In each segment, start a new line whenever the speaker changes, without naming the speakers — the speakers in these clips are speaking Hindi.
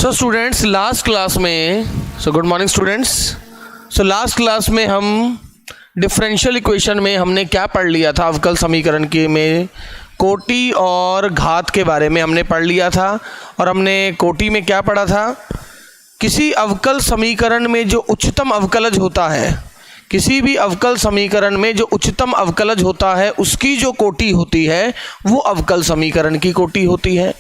सो स्टूडेंट्स लास्ट क्लास में good morning students. Last class में हम डिफरेंशियल इक्वेशन में हमने क्या पढ़ लिया था, अवकल समीकरण के में कोटि और घात के बारे में हमने पढ़ लिया था। और हमने कोटि में क्या पढ़ा था, किसी अवकल समीकरण में जो उच्चतम अवकलज होता है, किसी भी अवकल समीकरण में जो उच्चतम अवकलज होता है उसकी जो कोटि होती है वो अवकल समीकरण की कोटि होती है।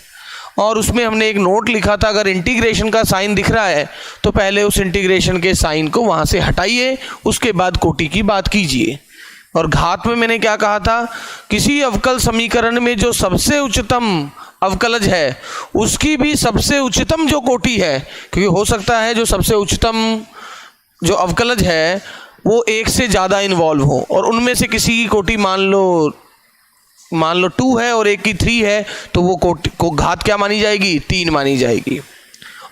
और उसमें हमने एक नोट लिखा था, अगर इंटीग्रेशन का साइन दिख रहा है तो पहले उस इंटीग्रेशन के साइन को वहाँ से हटाइए, उसके बाद कोटि की बात कीजिए। और घात में मैंने क्या कहा था, किसी अवकल समीकरण में जो सबसे उच्चतम अवकलज है उसकी भी सबसे उच्चतम जो कोटि है, क्योंकि हो सकता है जो सबसे उच्चतम जो अवकलज है वो एक से ज़्यादा इन्वॉल्व हो और उनमें से किसी की कोटि मान लो 2 है और एक की 3 है, तो वो कोटि को घात क्या मानी जाएगी, 3 मानी जाएगी।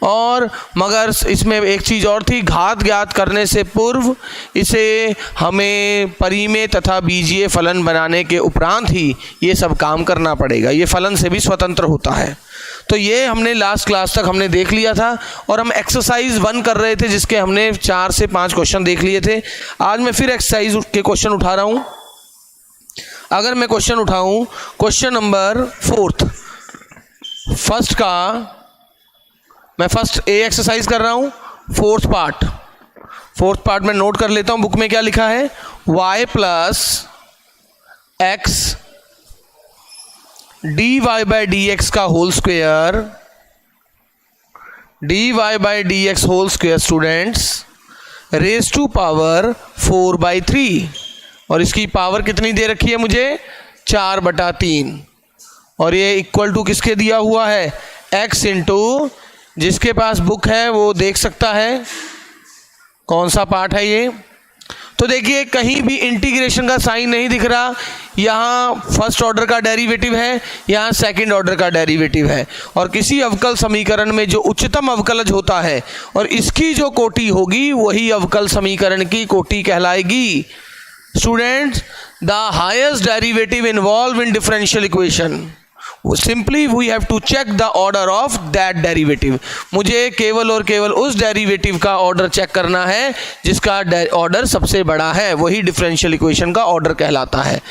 और मगर इसमें एक चीज़ और थी, घात ज्ञात करने से पूर्व इसे हमें परिमेय तथा बीजीय फलन बनाने के उपरांत ही ये सब काम करना पड़ेगा, ये फलन से भी स्वतंत्र होता है। तो ये हमने लास्ट क्लास तक हमने देख लिया था और हम एक्सरसाइज 1 कर रहे थे जिसके हमने 4 से 5 क्वेश्चन देख लिए थे। आज मैं फिर एक्सरसाइज के क्वेश्चन उठा रहा हूँ। अगर मैं क्वेश्चन उठाऊँ क्वेश्चन नंबर 4 फर्स्ट का, मैं फर्स्ट ए एक्सरसाइज कर रहा हूँ, फोर्थ पार्ट में नोट कर लेता हूँ बुक में क्या लिखा है, y plus X D Y by D x का whole square, D Y by D X whole square students raise to power 4/3। और इसकी पावर कितनी दे रखी है मुझे, 4/3। और ये इक्वल टू किसके दिया हुआ है, x इंटू, जिसके पास बुक है वो देख सकता है कौन सा पार्ट है ये। तो देखिए कहीं भी इंटीग्रेशन का साइन नहीं दिख रहा, यहाँ फर्स्ट ऑर्डर का डेरिवेटिव है, यहाँ सेकंड ऑर्डर का डेरिवेटिव है। और किसी अवकल समीकरण में जो उच्चतम अवकलज होता है और इसकी जो कोटि होगी वही अवकल समीकरण की कोटि कहलाएगी। Students, the highest derivative involve in differential equation, simply we have to check the order of that derivative. मुझे केवल और केवल उस डेरिवेटिव का ऑर्डर चेक करना है जिसका ऑर्डर सबसे बड़ा है, वही डिफरेंशियल इक्वेशन का ऑर्डर कहलाता है।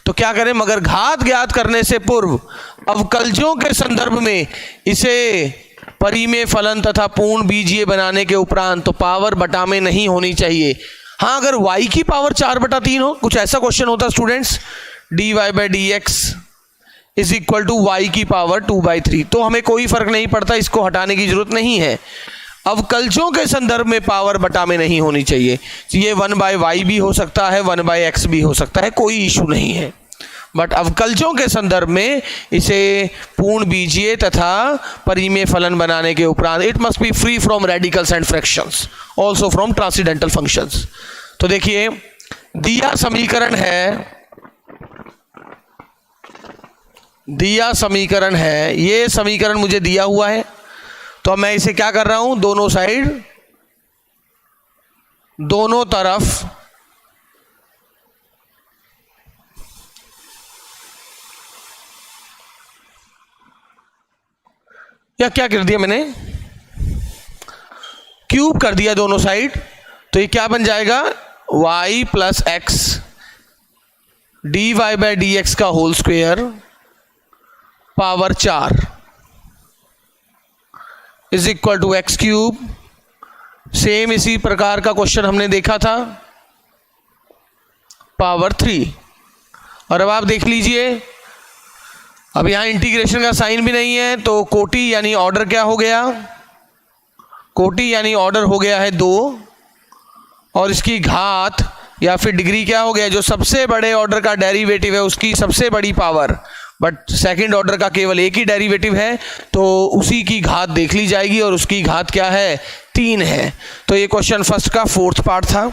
तो क्या करें, मगर घात ज्ञात करने से पूर्व अवकलजों के संदर्भ में इसे परिमेय फलन तथा पूर्ण बीजीय बनाने के उपरांत तो पावर बटा में नहीं होनी चाहिए। हाँ, अगर y की पावर 4/3 हो, कुछ ऐसा क्वेश्चन होता students, d Y by D x is equal to y की पावर 2/3, तो हमें कोई फर्क नहीं पड़ता, इसको हटाने की जरूरत नहीं है। अवकलजों के संदर्भ में पावर बटा में नहीं होनी चाहिए, ये 1/y भी हो सकता है, 1/x भी हो सकता है, कोई इशू नहीं है। बट अवकलजों के संदर्भ में इसे पूर्ण बीजीय तथा परिमेय फलन बनाने के उपरांत it must be free from radicals and fractions, also from transcendental functions. तो देखिए दिया समीकरण है, ये समीकरण मुझे दिया हुआ है, तो मैं इसे क्या कर रहा हूं, दोनों साइड, दोनों तरफ या क्या कर दिया मैंने, क्यूब कर दिया दोनों साइड। तो ये क्या बन जाएगा, y plus X D Y by D x का whole square power 4 is equal to X cube. Same इसी प्रकार का क्वेश्चन हमने देखा था, पावर 3। और अब आप देख लीजिए, अब यहां इंटीग्रेशन का साइन भी नहीं है, तो कोटि यानी ऑर्डर क्या हो गया, कोटि यानी ऑर्डर हो गया है 2, और इसकी घात या फिर डिग्री क्या हो गया, जो सबसे बड़े ऑर्डर का डेरिवेटिव है उसकी सबसे बड़ी पावर, बट सेकंड ऑर्डर का केवल एक ही डेरिवेटिव है, तो उसी की घात देख ली जाएगी और उसकी घात क्या है, 3 है। तो ये क्वेश्चन फर्स्ट का फोर्थ पार्ट था।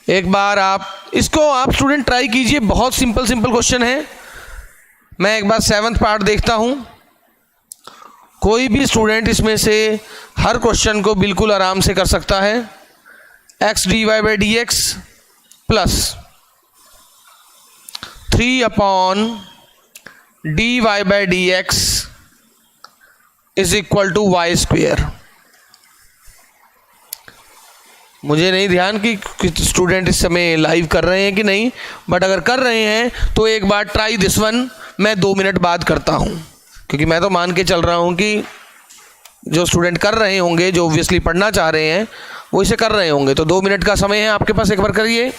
एक बार आप इसको स्टूडेंट ट्राई कीजिए, बहुत सिंपल क्वेश्चन है। मैं एक बार 7th पार्ट देखता हूं, कोई भी स्टूडेंट इसमें से हर क्वेश्चन को बिल्कुल आराम से कर सकता है। X D Y by D x plus 3 upon dy by D x is equal to y square. मुझे नहीं ध्यान कि स्टूडेंट इस समय लाइव कर रहे हैं कि नहीं, बट अगर कर रहे हैं तो एक बार ट्राई दिस वन मैं 2 मिनट बाद करता हूं, क्योंकि मैं तो मान के चल रहा हूं कि जो स्टूडेंट कर रहे होंगे, जो ऑब्वियसली पढ़ना चाह रहे हैं, वो इसे कर रहे होंगे। तो 2 मिनट का समय है आपके पास, एक बार करिए।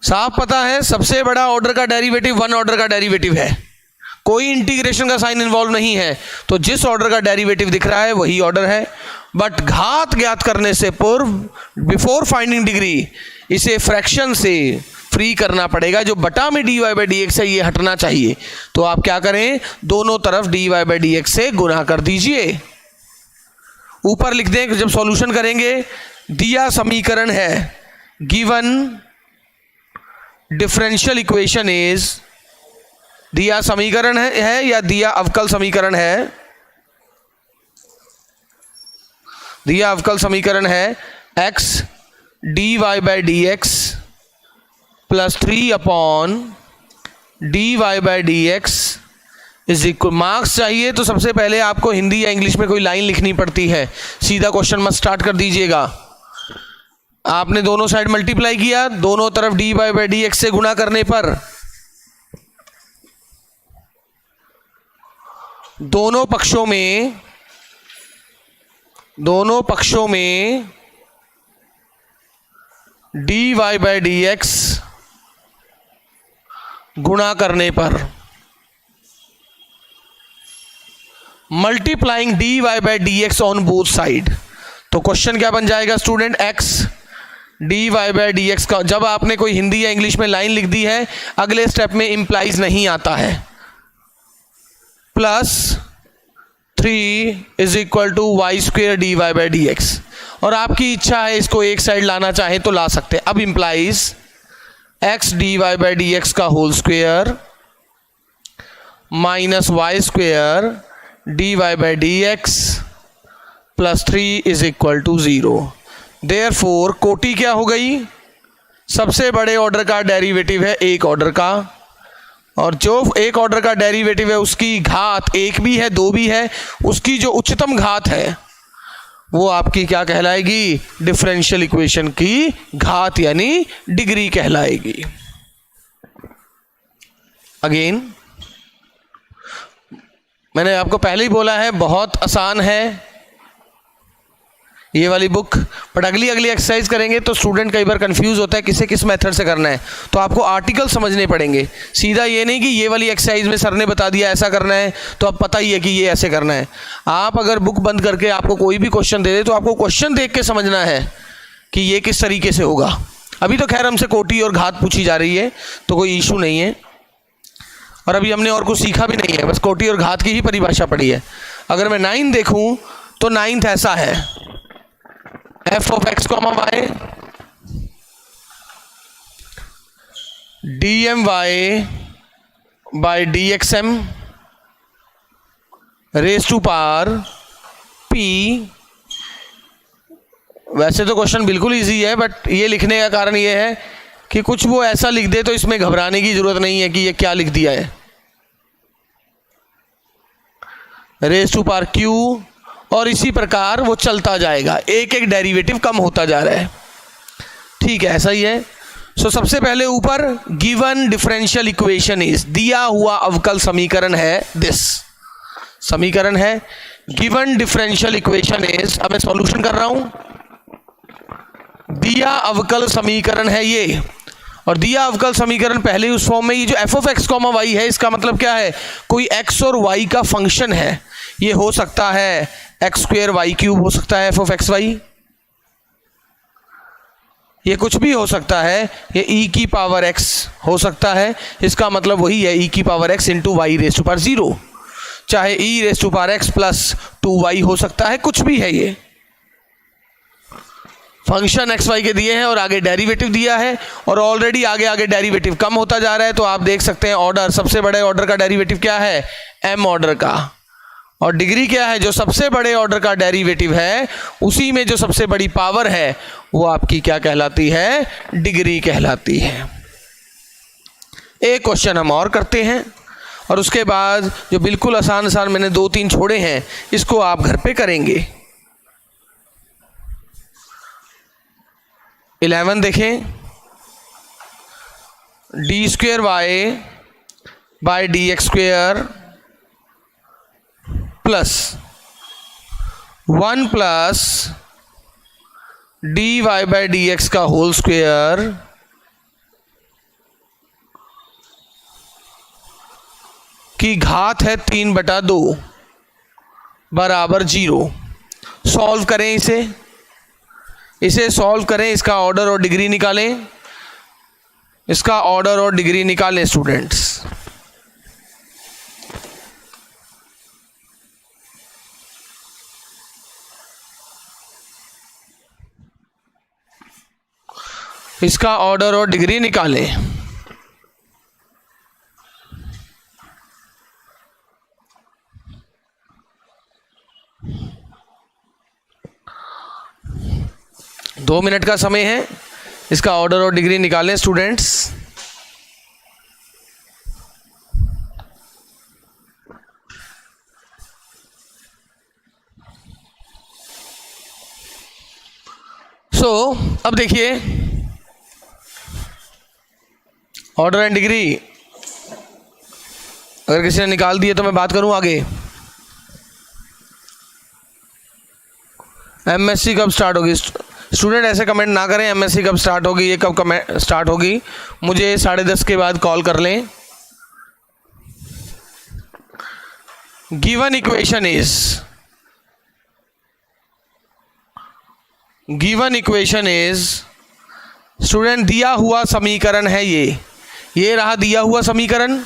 साफ पता है सबसे बड़ा ऑर्डर का डेरिवेटिव 1 ऑर्डर का डेरिवेटिव है, कोई इंटीग्रेशन का साइन इन्वॉल्व नहीं है, तो जिस ऑर्डर का डेरिवेटिव दिख रहा है वही ऑर्डर है। बट घात ज्ञात करने से पूर्व, बिफोर फाइंडिंग डिग्री, इसे फ्रैक्शन से फ्री करना पड़ेगा। जो बटा में dy बाई डी एक्स है ये हटना चाहिए, तो आप क्या करें, दोनों तरफ dy बाई डी एक्स से गुणा कर दीजिए। ऊपर लिख दें, जब सॉल्यूशन करेंगे, दिया समीकरण है, गिवन डिफरेंशियल इक्वेशन इज, दिया समीकरण है या दिया अवकल समीकरण है, दिया अवकल समीकरण है x dy by D x plus 3 upon dy by D x is equal. Marks चाहिए तो सबसे पहले आपको हिंदी या इंग्लिश में कोई लाइन लिखनी पड़ती है, सीधा क्वेश्चन मत स्टार्ट कर दीजिएगा। आपने दोनों साइड मल्टीप्लाई किया, दोनों तरफ dy बाई डी एक्स से गुणा करने पर दोनों पक्षों में dy बाई डी एक्स गुणा करने पर, multiplying dy by D x on both side, तो क्वेश्चन क्या बन जाएगा student, x dy by D x का, जब आपने कोई हिंदी या इंग्लिश में लाइन लिख दी है, अगले स्टेप में इंप्लाइज नहीं आता है, plus 3 is equal to y square dy by D x. और आपकी इच्छा है इसको एक साइड लाना चाहे तो ला सकते हैं। अब implies x dy by D x का whole square minus Y square dy by D x plus 3 is equal to 0। Therefore कोटि क्या हो गई, सबसे बड़े ऑर्डर का डेरिवेटिव है एक ऑर्डर का, और जो एक ऑर्डर का डेरिवेटिव है उसकी घात 1 भी है 2 भी है, उसकी जो उच्चतम घात है वो आपकी क्या कहलाएगी, डिफरेंशियल इक्वेशन की घात यानी डिग्री कहलाएगी। अगेन मैंने आपको पहले ही बोला है बहुत आसान है ये वाली बुक, बट अगली एक्सरसाइज करेंगे तो स्टूडेंट कई बार कंफ्यूज होता है किसे किस मेथड से करना है, तो आपको आर्टिकल समझने पड़ेंगे। सीधा ये नहीं कि ये वाली एक्सरसाइज में सर ने बता दिया ऐसा करना है तो अब पता ही है कि ये ऐसे करना है। आप अगर बुक बंद करके आपको कोई भी क्वेश्चन दे दे तो आपको क्वेश्चन देख के समझना है कि ये किस तरीके से होगा। अभी तो खैर हमसे कोटि और घात पूछी जा रही है तो कोई इशू नहीं है, और अभी हमने और कुछ सीखा भी नहीं है, बस कोटि और घात की ही परिभाषा पड़ी है। अगर मैं 9 देखूं तो 9th ऐसा है, f of x comma y dmy by dxm raise to power p। वैसे तो क्वेश्चन बिल्कुल इजी है, बट ये लिखने का कारण ये है कि कुछ वो ऐसा लिख दे तो इसमें घबराने की जरूरत नहीं है कि ये क्या लिख दिया है, रेज टू पावर q, और इसी प्रकार वो चलता जाएगा, एक एक डेरिवेटिव कम होता जा रहा है। ठीक है, ऐसा ही है। सो सबसे पहले ऊपर गिवन डिफरेंशियल इक्वेशन इज, दिया हुआ अवकल समीकरण है, दिस समीकरण है गिवन डिफरेंशियल इक्वेशन इज। अब मैं सॉल्यूशन कर रहा हूं, दिया अवकल समीकरण है ये, और दिया अवकल समीकरण पहले उस फॉर्म में, ये जो f of x, y है, इसका मतलब क्या है, कोई x और y का फंक्शन है। ये हो सकता है x² y³ हो सकता है f of x y, ये कुछ भी हो सकता है, ये e की पावर x हो सकता है, इसका मतलब वही है e की power x into y raise to power 0, चाहे e raise to power x plus 2y हो सकता है, कुछ भी है। ये फंक्शन एक्स वाई के दिए हैं और आगे डेरिवेटिव दिया है, और ऑलरेडी आगे आगे डेरिवेटिव कम होता जा रहा है, तो आप देख सकते हैं ऑर्डर, सबसे बड़े ऑर्डर का डेरिवेटिव क्या है, m ऑर्डर का, और डिग्री क्या है, जो सबसे बड़े ऑर्डर का डेरिवेटिव है उसी में जो सबसे बड़ी पावर है वो आपकी क्या कहलाती है, डिग्री कहलाती है। एक क्वेश्चन हम और करते हैं और उसके बाद जो बिल्कुल आसान आसान मैंने 2-3 छोड़े हैं इसको आप घर पे करेंगे। 11 देखें, d square Y by D x square plus 1 plus D Y by D x का होल स्क्वेयर की घात है 3/2 बराबर 0। सॉल्व करें इसे सॉल्व करें, इसका ऑर्डर और डिग्री निकालें, इसका ऑर्डर और डिग्री निकालें स्टूडेंट्स। इसका ऑर्डर और डिग्री निकालें। दो मिनट का समय है, इसका ऑर्डर और डिग्री निकालें स्टूडेंट्स। अब देखिए ऑर्डर एंड डिग्री अगर किसी ने निकाल दिए तो मैं बात करूं आगे। एमएससी कब स्टार्ट होगी? स्टूडेंट ऐसे कमेंट ना करें, एमएससी कब स्टार्ट होगी, ये कब स्टार्ट होगी, मुझे 10:30 के बाद कॉल कर लें। गिवन इक्वेशन इज स्टूडेंट दिया हुआ समीकरण है, ये रहा दिया हुआ समीकरण।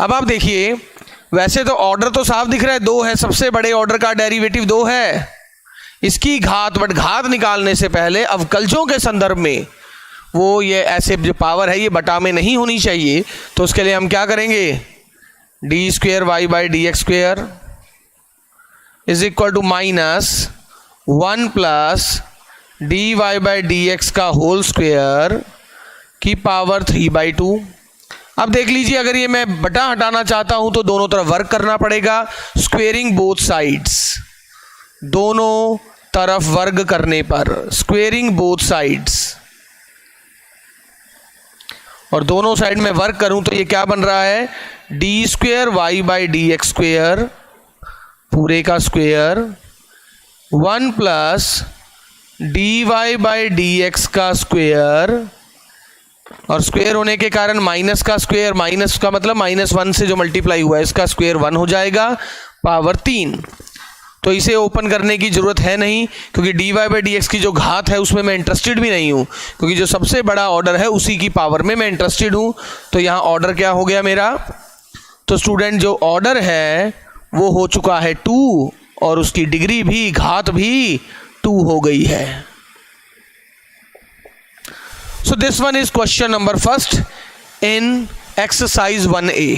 अब आप देखिए, वैसे तो ऑर्डर तो साफ दिख रहा है, 2 है, सबसे बड़े ऑर्डर का डेरिवेटिव 2 है, इसकी घात बट घात निकालने से पहले अवकलजों के संदर्भ में वो ये ऐसे जो पावर है ये बटा में नहीं होनी चाहिए, तो उसके लिए हम क्या करेंगे, d square Y by D x square is equal to minus 1 plus D Y by D x का होल स्क्वेयर की पावर 3/2। अब देख लीजिए, अगर ये मैं बटा हटाना चाहता हूं तो दोनों तरफ वर्क करना पड़ेगा, स्क्वेयरिंग बोथ साइड्स, दोनों तरफ वर्ग करने पर स्क्वेयरिंग बोथ साइड्स, और दोनों साइड में वर्क करूं तो ये क्या बन रहा है, d square Y by D x square पूरे का square 1 plus D Y by D x का स्क्वेयर, और स्क्वेयर होने के कारण माइनस का स्क्वेयर, माइनस का मतलब -1 से जो मल्टीप्लाई हुआ है इसका स्क्वेयर 1 हो जाएगा, पावर 3। तो इसे ओपन करने की जरूरत है नहीं, क्योंकि d Y by D x की जो घात है उसमें मैं इंटरेस्टेड भी नहीं हूं, क्योंकि जो सबसे बड़ा ऑर्डर है उसी की पावर में मैं इंटरेस्टेड हूं। तो यहां ऑर्डर क्या हो गया मेरा, तो स्टूडेंट जो ऑर्डर है वो हो चुका है 2 और उसकी डिग्री भी, घात भी 2 हो गई है। So this one is question number 1 in exercise 1A।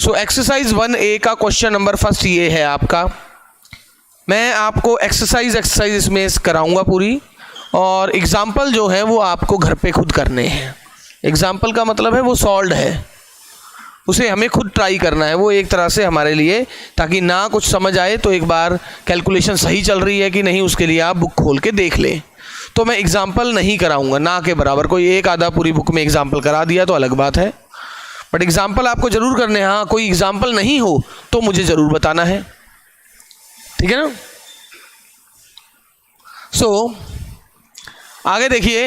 So exercise 1A का क्वेश्चन नंबर 1 ये है आपका। मैं आपको एक्सरसाइज इसमें कराऊंगा पूरी, और एग्जाम्पल जो है वो आपको घर पे खुद करने हैं। एग्जाम्पल का मतलब है वो सॉल्व्ड है, उसे हमें खुद ट्राई करना है, वो एक तरह से हमारे लिए, ताकि ना कुछ समझ आए तो एक बार कैलकुलेशन सही चल रही है कि नहीं उसके लिए आप बुक खोल के देख लें। तो मैं एग्जाम्पल नहीं कराऊंगा, ना के बराबर, कोई एक आधा पूरी बुक में एग्जाम्पल करा दिया तो अलग बात है, बट एग्जाम्पल आपको जरूर करने हैं। हाँ, कोई एग्जाम्पल नहीं हो तो मुझे जरूर बताना है, ठीक है ना। सो आगे देखिए,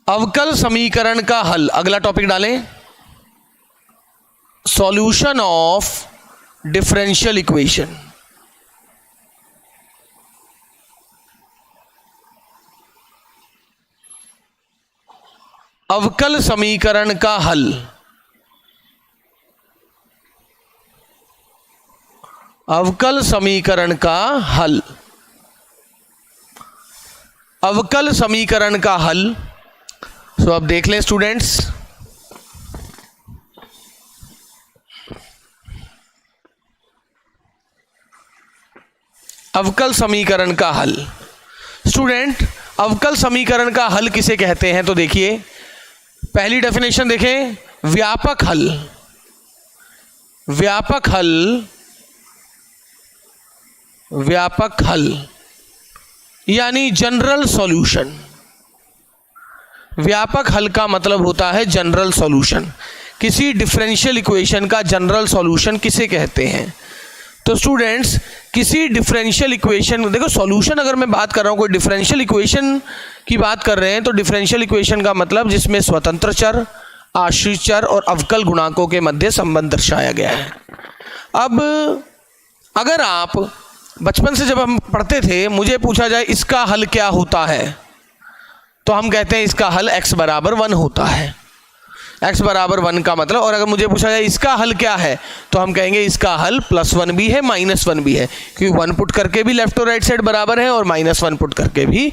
अवकल समीकरण का हल, अगला टॉपिक डालें, सॉल्यूशन ऑफ डिफरेंशियल इक्वेशन। अवकल समीकरण का हल, अवकल समीकरण का हल, अवकल समीकरण का हल। सो अब देख लें स्टूडेंट्स, अवकल समीकरण का हल। स्टूडेंट, अवकल समीकरण का हल किसे कहते हैं? तो देखिए, पहली डेफिनेशन देखें, व्यापक हल। व्यापक हल, व्यापक हल यानी जनरल सॉल्यूशन। व्यापक हल का मतलब होता है जनरल सॉल्यूशन। किसी डिफरेंशियल इक्वेशन का जनरल सॉल्यूशन किसे कहते हैं? तो स्टूडेंट्स, किसी डिफरेंशियल इक्वेशन, देखो सॉल्यूशन अगर मैं बात कर रहा हूं, कोई डिफरेंशियल इक्वेशन की बात कर रहे हैं, तो डिफरेंशियल इक्वेशन का मतलब जिसमें स्वतंत्र चर, आश्रित चर और अवकल गुणांकों के मध्य संबंध दर्शाया गया है। अब अगर आप बचपन से जब हम पढ़ते थे, मुझे पूछा जाए इसका हल क्या होता है, तो हम कहते हैं इसका हल x बराबर 1 होता है। x बराबर 1 का मतलब, और अगर मुझे पूछा जाए इसका हल क्या है, तो हम कहेंगे इसका हल +1 भी है -1 भी है, क्योंकि 1 पुट करके भी लेफ्ट और राइट साइड बराबर है और -1 पुट करके भी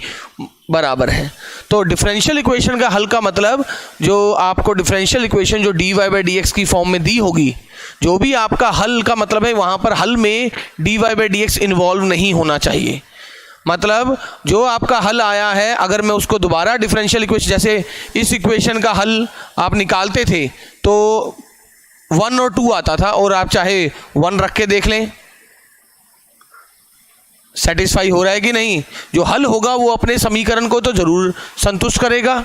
बराबर है। तो डिफरेंशियल इक्वेशन का हल का मतलब, जो आपको डिफरेंशियल इक्वेशन जो dy/dx की फॉर्म में दी होगी, जो भी आपका हल का मतलब है, वहां पर हल में dy/dx इन्वॉल्व नहीं होना चाहिए। मतलब जो आपका हल आया है, अगर मैं उसको दोबारा डिफरेंशियल इक्वेशन, जैसे इस इक्वेशन का हल आप निकालते थे तो 1 और 2 आता था, और आप चाहे 1 रख के देख लें, सेटिस्फाई हो रहा है कि नहीं। जो हल होगा वो अपने समीकरण को तो जरूर संतुष्ट करेगा,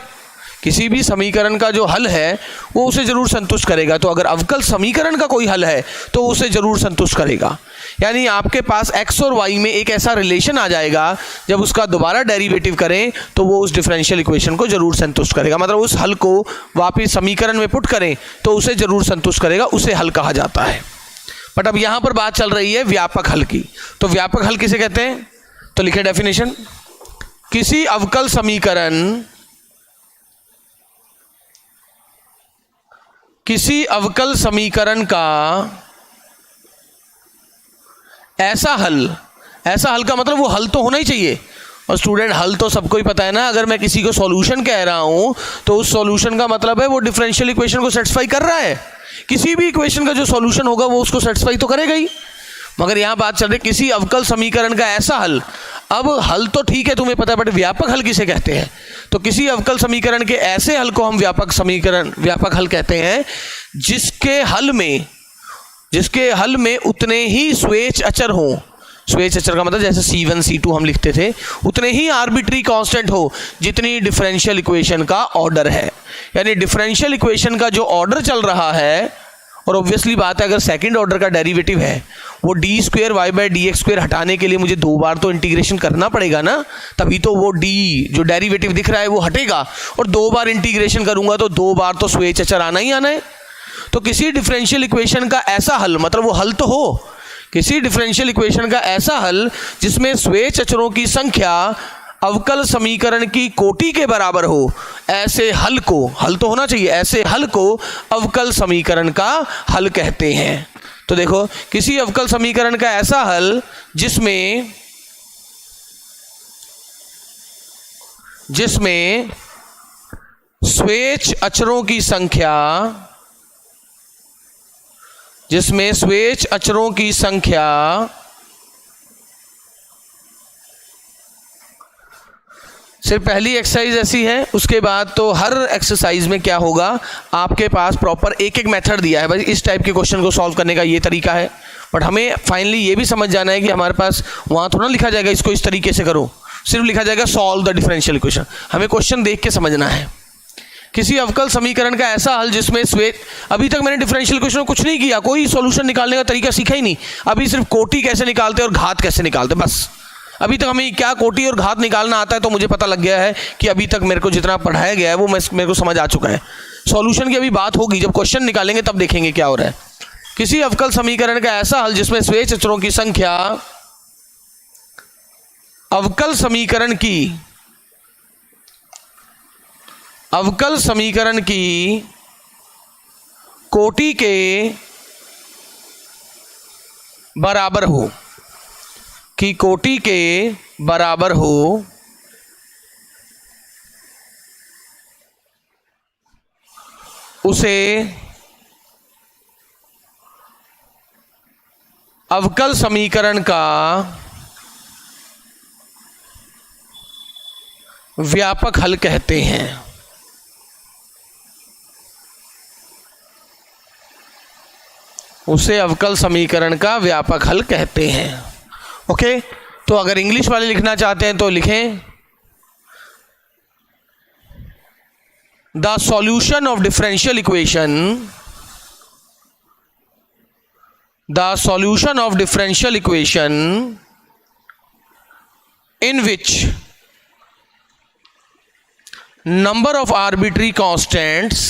किसी भी समीकरण का जो हल है वो उसे जरूर संतुष्ट करेगा। तो अगर अवकल समीकरण का कोई हल है तो उसे जरूर संतुष्ट करेगा। यानी आपके पास x और y में एक ऐसा रिलेशन आ जाएगा, जब उसका दोबारा डेरिवेटिव करें तो वो उस डिफरेंशियल इक्वेशन को जरूर संतुष्ट करेगा। मतलब उस हल को वापस समीकरण में पुट करें तो उसे जरूर संतुष्ट करेगा, उसे हल कहा जाता है। बट अब यहां पर बात चल रही है व्यापक हल की। तो व्यापक हल किसे कहते हैं? तो लिखे डेफिनेशन, किसी अवकल समीकरण, किसी अवकल समीकरण का ऐसा हल, ऐसा हल का मतलब वो हल तो होना ही चाहिए। और स्टूडेंट, हल तो सबको ही पता है ना, अगर मैं किसी को सॉल्यूशन कह रहा हूं तो उस सॉल्यूशन का मतलब है वो डिफरेंशियल इक्वेशन को सेटिस्फाई कर रहा है। किसी भी इक्वेशन का जो सॉल्यूशन होगा वो उसको सेटिस्फाई तो करेगा ही। मगर यहां बात चल रही है किसी अवकल समीकरण का ऐसा हल। अब हल तो ठीक है तुम्हें पता है, बट व्यापक हल किसे कहते हैं? तो किसी अवकल समीकरण के ऐसे हल को हम व्यापक हल कहते हैं जिसके हल में उतने ही स्वेच्छ अचर हो। स्वेच्छ अचर का मतलब जैसे C1 C2 हम लिखते थे, उतने ही आर्बिट्री कांस्टेंट हो जितनी डिफरेंशियल इक्वेशन का ऑर्डर है। यानी डिफरेंशियल इक्वेशन का जो ऑर्डर चल रहा है, और ऑब्वियसली बात है अगर सेकंड ऑर्डर का डेरिवेटिव है, वो d²y/dx² हटाने के लिए मुझे 2 बार तो इंटीग्रेशन करना पड़ेगा ना, तभी तो वो d जो डेरिवेटिव दिख रहा है वो हटेगा, और 2 बार इंटीग्रेशन करूंगा तो 2 बार तो स्वेच्छ अचर आना ही आना है। तो किसी डिफरेंशियल इक्वेशन का ऐसा हल, मतलब वो हल तो हो, किसी डिफरेंशियल इक्वेशन का ऐसा हल जिसमें स्वेच्छ अचरों की संख्या अवकल समीकरण की कोटि के बराबर हो, ऐसे हल को, हल तो होना चाहिए, ऐसे हल को अवकल समीकरण का हल कहते हैं। तो देखो, किसी अवकल समीकरण का ऐसा हल जिसमें स्वेच्छ अचरों की संख्या, जिसमें स्वेच्छ अचरों की संख्या सिर्फ पहली एक्सरसाइज ऐसी है, उसके बाद तो हर एक्सरसाइज में क्या होगा, आपके पास प्रॉपर एक एक मेथड दिया है, भाई इस टाइप के क्वेश्चन को सॉल्व करने का ये तरीका है। बट हमें फाइनली ये भी समझ जाना है कि हमारे पास वहाँ थोड़ा लिखा जाएगा इसको इस तरीके से करो, सिर्फ लिखा जाएगा सॉल्व द डिफरेंशियल इक्वेशन। हमें क्वेश्चन देख के समझना है। किसी अवकल समीकरण का ऐसा हल जिसमें अभी तक मैंने डिफरेंशियल इक्वेशन कुछ नहीं किया, कोई सॉल्यूशन निकालने का तरीका सीखा ही नहीं, अभी सिर्फ कोटि कैसे निकालते और घात कैसे निकालते, बस अभी तक हमें क्या कोटि और घात निकालना आता है। तो मुझे पता लग गया है कि अभी तक मेरे को जितना पढ़ाया गया है वो मेरे को समझ आ चुका है। सॉल्यूशन की अभी बात होगी, जब क्वेश्चन निकालेंगे तब देखेंगे क्या हो रहा है। किसी अवकल समीकरण का ऐसा हल जिसमें स्वेच्छ अचरों की संख्या अवकल समीकरण की कोटि के बराबर हो, कि कोटि के बराबर हो, उसे अवकल समीकरण का व्यापक हल कहते हैं। उसे अवकल समीकरण का व्यापक हल कहते हैं। ओके, तो अगर इंग्लिश वाले लिखना चाहते हैं तो लिखें the solution of differential equation, the solution of differential equation in which number of arbitrary constants,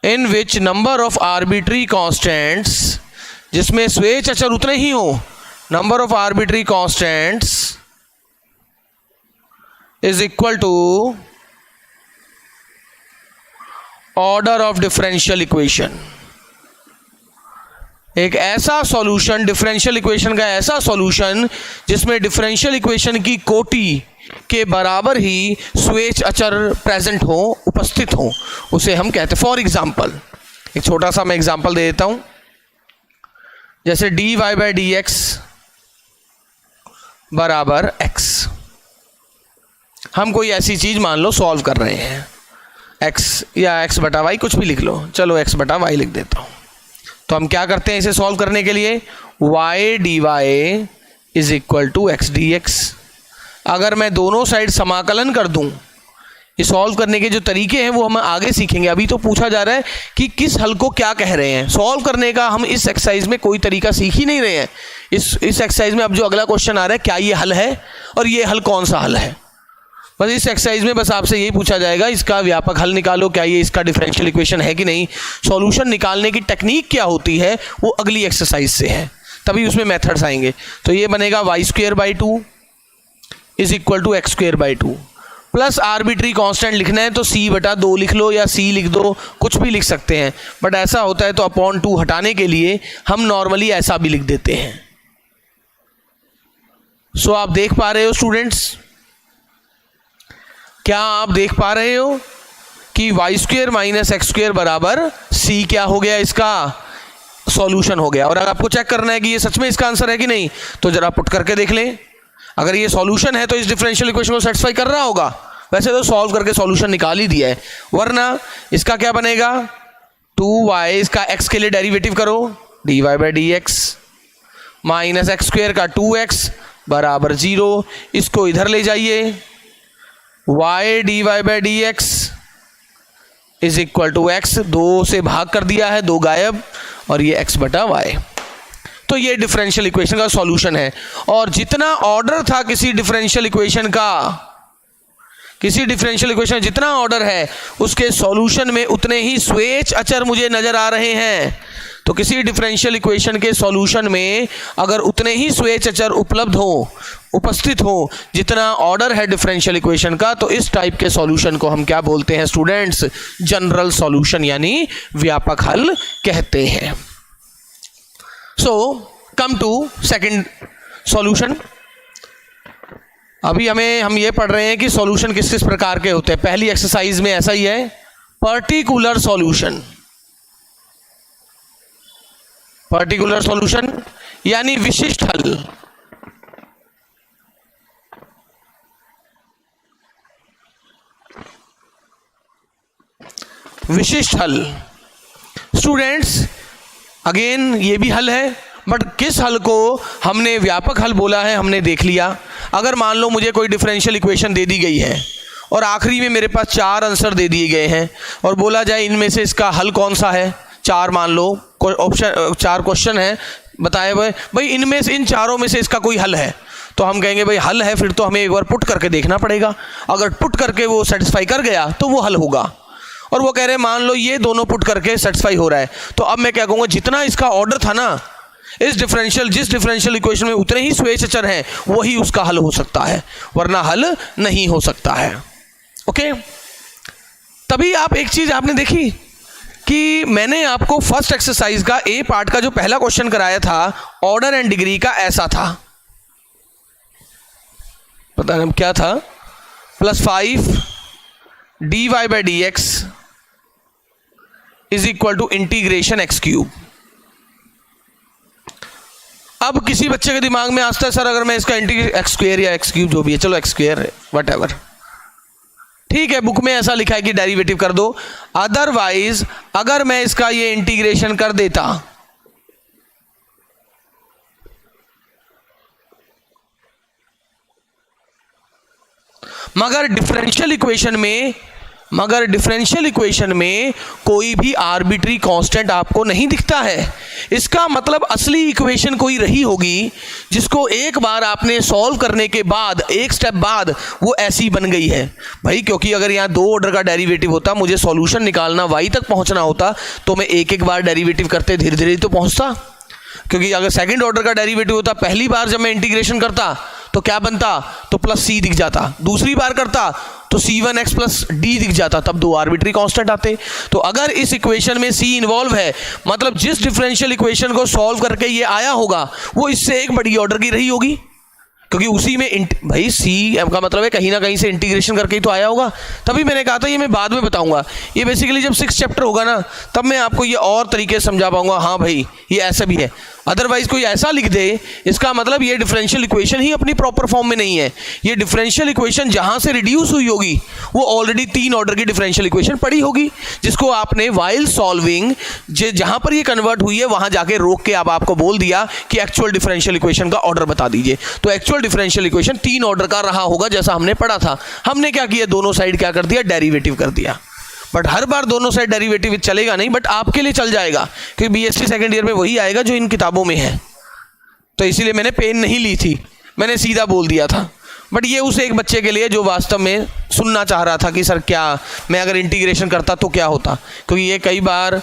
in which number of arbitrary constants, जिसमें स्वेच्छ अचर उतने ही हो, number of arbitrary constants is equal to order of differential equation। एक ऐसा सॉल्यूशन, डिफरेंशियल इक्वेशन का ऐसा सॉल्यूशन जिसमें डिफरेंशियल इक्वेशन की कोटि के बराबर ही स्वेच्छ अचर प्रेजेंट हो, उपस्थित हो, उसे हम कहते हैं। फॉर एग्जाम्पल, एक छोटा सा मैं एग्जाम्पल दे देता हूं, जैसे dy बाई डी एक्स बराबर x। हम कोई ऐसी चीज मान लो सॉल्व कर रहे हैं, x या x बटा वाई, कुछ भी लिख लो, चलो x बटा वाई लिख देता हूं। तो हम क्या करते हैं इसे सॉल्व करने के लिए, y dy is equal to x d x. अगर मैं दोनों साइड समाकलन कर दूं, ये सॉल्व करने के जो तरीके हैं वो हम आगे सीखेंगे। अभी तो पूछा जा रहा है कि किस हल को क्या कह रहे हैं, सॉल्व करने का हम इस एक्सरसाइज में कोई तरीका सीख ही नहीं रहे हैं। इस एक्सरसाइज में अब जो अगला क्वेश्चन आ रहा है, क्या ये हल है और ये हल कौन सा हल है, बस इस एक्सरसाइज में बस आपसे यही पूछा जाएगा, इसका व्यापक हल निकालो, क्या ये इसका डिफरेंशियल इक्वेशन है कि नहीं। सॉल्यूशन निकालने की टेक्निक क्या होती है वो अगली एक्सरसाइज से है, तभी उसमें मेथड्स आएंगे। तो ये बनेगा y square by two is equal to x square by two, plus arbitrary constant लिखना है तो c बटा 2 लिख लो या c लिख दो, कुछ भी लिख सकते हैं, बट ऐसा होता है तो अपॉन 2 हटाने के लिए हम नॉर्मली ऐसा भी लिख देते हैं। सो आप देख पा रहे हो स्टूडेंट्स, क्या आप देख पा रहे हो कि y square minus x square बराबर c क्या हो गया, इसका सॉल्यूशन हो गया। और अगर आपको चेक करना है कि ये सच में इसका आंसर है कि नहीं, तो जरा पुट करके देख लें। अगर ये सॉल्यूशन है तो इस डिफरेंशियल इक्वेशन को सेटिस्फाई कर रहा होगा, वैसे तो सॉल्व करके सॉल्यूशन निकाल ही दिया है, वरना इसका क्या बनेगा 2y, इसका x के लिए डेरिवेटिव करो dy by D x minus x square का 2x बराबर 0, इसको इधर ले जाइए, y dy by D x is equal to x, 2 से भाग कर दिया है, 2 गायब, और ये x बटा y। तो ये डिफरेंशियल इक्वेशन का सॉल्यूशन है। और जितना ऑर्डर था किसी डिफरेंशियल इक्वेशन का, किसी डिफरेंशियल इक्वेशन जितना ऑर्डर है उसके सॉल्यूशन में उतने ही स्वेच्छ अचर मुझे नजर आ रहे हैं। तो किसी डिफरेंशियल इक्वेशन के सॉल्यूशन में अगर उतने ही स्वेच्छ अचर उपलब्ध हो, उपस्थित हो, जितना ऑर्डर है डिफरेंशियल इक्वेशन का, तो इस टाइप के सॉल्यूशन को हम क्या बोलते हैं स्टूडेंट्स, जनरल सॉल्यूशन यानी व्यापक हल कहते हैं। सो कम टू सेकंड सॉल्यूशन। अभी हम ये पढ़ रहे हैं कि सॉल्यूशन किस किस प्रकार के होते हैं। पहली एक्सरसाइज में ऐसा ही है, पर्टिकुलर सॉल्यूशन। पर्टिकुलर सॉल्यूशन यानी विशिष्ट हल। विशिष्ट हल स्टूडेंट्स, अगेन ये भी हल है, बट किस हल को हमने व्यापक हल बोला है हमने देख लिया। अगर मान लो मुझे कोई डिफरेंशियल इक्वेशन दे दी गई है और आखिरी में मेरे पास 4 आंसर दे दिए गए हैं और बोला जाए इनमें से इसका हल कौन सा है, 4 मान लो ऑप्शन, 4 क्वेश्चन है, बताए हुए भाई इनमें से, इन चारों में से इसका कोई हल है, तो हम कहेंगे भाई हल है, फिर तो हमें एक बार पुट करके देखना पड़ेगा। अगर पुट करके वो सेटिस्फाई कर गया तो वो हल होगा। और वो कह रहे हैं मान लो ये दोनों पुट करके सेटिस्फाई हो रहा है, तो अब मैं क्या कहूँगा, जितना इसका ऑर्डर था ना, जिस डिफरेंशियल इक्वेशन में उतने ही स्वेच्छ अचर हैं, वही उसका हल हो सकता है, वरना हल नहीं हो सकता है। ओके, तभी आप एक चीज आपने देखी कि मैंने आपको फर्स्ट एक्सरसाइज का ए पार्ट का जो पहला क्वेश्चन कराया था, ऑर्डर एंड डिग्री का, ऐसा था, पता नहीं क्या था, +5 dy by D x is equal to integration x cube. अब किसी बच्चे के दिमाग में आता है सर अगर मैं इसका एक्स स्क्वेयर या एक्स क्यूब जो भी है, चलो एक्स स्क्वेयर वट एवर, ठीक है, बुक में ऐसा लिखा है कि डेरिवेटिव कर दो, अदरवाइज अगर मैं इसका ये इंटीग्रेशन कर देता, मगर डिफरेंशियल इक्वेशन में कोई भी आर्बिट्री कांस्टेंट आपको नहीं दिखता है। इसका मतलब असली इक्वेशन कोई रही होगी जिसको एक बार आपने सॉल्व करने के बाद, एक स्टेप बाद वो ऐसी बन गई है भाई। क्योंकि अगर यहाँ 2 ऑर्डर का डेरिवेटिव होता, मुझे सॉल्यूशन निकालना, y तक पहुंचना होता, तो मैं एक एक बार डेरिवेटिव करते धीरे धीरे तो पहुंचता। क्योंकि अगर सेकंड ऑर्डर का डेरिवेटिव होता, पहली बार जब मैं इंटीग्रेशन करता तो क्या बनता, तो प्लस c दिख जाता, दूसरी बार करता तो c1x प्लस d दिख जाता, तब 2 आर्बिट्री कांस्टेंट आते। तो अगर इस इक्वेशन में c इन्वॉल्व है, मतलब जिस डिफरेंशियल इक्वेशन को सॉल्व करके ये आया होगा वो इससे एक बड़ी ऑर्डर की रही होगी, क्योंकि उसी में भाई c का मतलब है कहीं ना कहीं से इंटीग्रेशन करके ही तो आया होगा। तभी मैंने कहा था ये मैं बाद में बताऊंगा, ये बेसिकली जब 6th चैप्टर होगा ना तब मैं आपको ये और तरीके से समझा पाऊंगा। हाँ भाई ये ऐसा भी है, अदरवाइज कोई ऐसा लिख दे इसका मतलब ये डिफरेंशियल इक्वेशन ही अपनी प्रॉपर फॉर्म में नहीं है। ये डिफरेंशियल इक्वेशन जहां से रिड्यूस हुई होगी वो ऑलरेडी 3 ऑर्डर की डिफरेंशियल इक्वेशन पड़ी होगी, जिसको आपने वाइल सॉल्विंग जहां पर ये कन्वर्ट हुई है वहां जाके रोक के अब आपको बोल दिया कि एक्चुअल डिफरेंशियल इक्वेशन का ऑर्डर बता दीजिए। तो एक्चुअल डिफरेंशियल इक्वेशन 3 ऑर्डर का रहा होगा जैसा हमने पढ़ा था। हमने क्या किया, दोनों साइड क्या कर दिया, डेरिवेटिव कर दिया। बट हर बार दोनों साइड डेरिवेटिव चलेगा नहीं, बट आपके लिए चल जाएगा क्योंकि बीएससी सेकंड ईयर में वही आएगा जो इन किताबों में है। तो इसीलिए मैंने पेन नहीं ली थी, मैंने सीधा बोल दिया था। बट ये उस एक बच्चे के लिए जो वास्तव में सुनना चाह रहा था कि सर क्या मैं अगर इंटीग्रेशन करता तो क्या होता, क्योंकि ये कई बार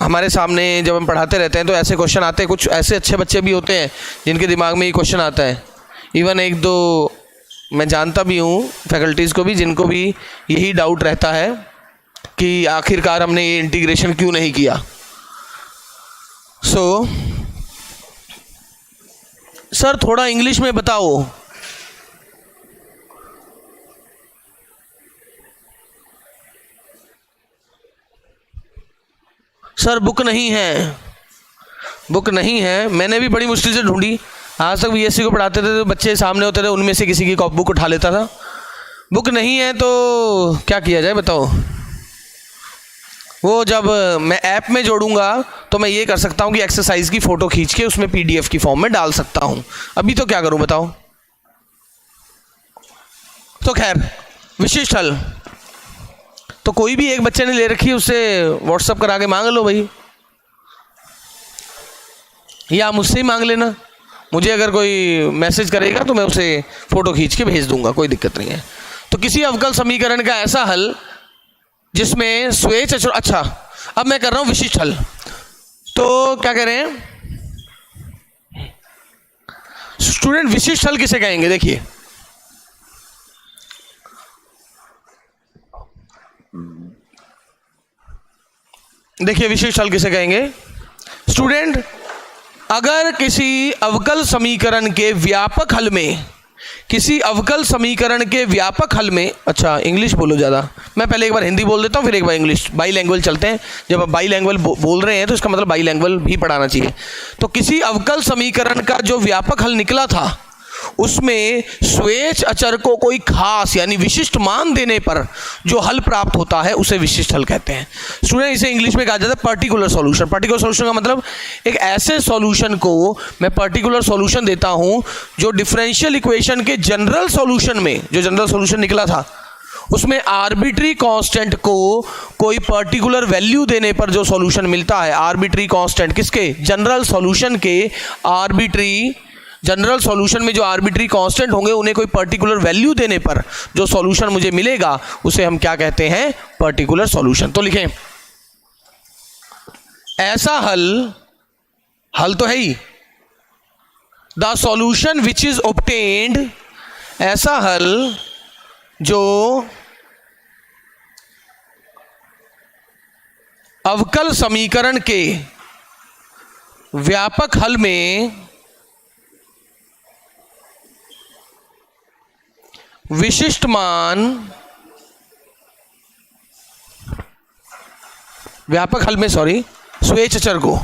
हमारे सामने जब हम पढ़ाते रहते हैं तो ऐसे क्वेश्चन आते हैं। कुछ ऐसे अच्छे बच्चे भी होते हैं जिनके दिमाग में ये क्वेश्चन आता है। इवन 1-2 मैं जानता भी हूँ फैकल्टीज़ को भी, जिनको भी यही डाउट रहता है कि आखिरकार हमने ये इंटीग्रेशन क्यों नहीं किया। सर थोड़ा इंग्लिश में बताओ। सर बुक नहीं है, मैंने भी बड़ी मुश्किल से ढूंढी। आज तक बीएससी को पढ़ाते थे तो बच्चे सामने होते थे, उनमें से किसी की बुक उठा लेता था। बुक नहीं है तो क्या किया जाए बताओ। वो जब मैं ऐप में जोड़ूंगा तो मैं ये कर सकता हूँ कि एक्सरसाइज की फ़ोटो खींच के उसमें पीडीएफ की फॉर्म में डाल सकता हूँ। अभी तो क्या करूँ बताओ। तो खैर विशिष्ट हल तो कोई भी एक बच्चे ने ले रखी है, उससे व्हाट्सअप करा के मांग लो भाई, या मुझसे ही मांग लेना। मुझे अगर कोई मैसेज करेगा तो मैं उसे फ़ोटो खींच के भेज दूंगा, कोई दिक्कत नहीं है। तो किसी अवकल समीकरण का ऐसा हल जिसमें स्वेच अचर, अच्छा अब मैं कर रहा हूं विशिष्ट हल। तो क्या कह रहे हैं स्टूडेंट, विशिष्ट हल किसे कहेंगे? देखिए विशिष्ट हल किसे कहेंगे स्टूडेंट। अगर किसी अवकल समीकरण के व्यापक हल में, अच्छा इंग्लिश बोलो ज़्यादा, मैं पहले एक बार हिंदी बोल देता हूँ फिर एक बार इंग्लिश, बाईलैंग्वेज चलते हैं। जब आप बाईलैंग्वेज बोल रहे हैं तो इसका मतलब बाईलैंग्वेज भी पढ़ाना चाहिए। तो किसी अवकल समीकरण का जो व्यापक हल निकला था उसमें स्वेच अचर को कोई खास यानी विशिष्ट मान देने पर जो हल प्राप्त होता है उसे विशिष्ट हल कहते हैं। स्टूडेंट इसे इंग्लिश में कहा जाता है पर्टिकुलर सॉल्यूशन। पर्टिकुलर सॉल्यूशन का मतलब एक ऐसे सॉल्यूशन को मैं पर्टिकुलर सॉल्यूशन देता हूं जो डिफरेंशियल इक्वेशन के जनरल सॉल्यूशन में, जो जनरल सॉल्यूशन निकला था उसमें आर्बिट्री कांस्टेंट को कोई पर्टिकुलर वैल्यू देने पर जो सॉल्यूशन मिलता है। आर्बिट्री कांस्टेंट किसके? जनरल सॉल्यूशन के। जनरल सॉल्यूशन में जो आर्बिट्री कांस्टेंट होंगे उन्हें कोई पर्टिकुलर वैल्यू देने पर जो सॉल्यूशन मुझे मिलेगा उसे हम क्या कहते हैं? Particular solution. तो लिखें ऐसा हल तो है ही, the solution which is obtained, ऐसा हल जो अवकल समीकरण के व्यापक हल में विशिष्ट मान, व्यापक हल में स्वेच अचर को,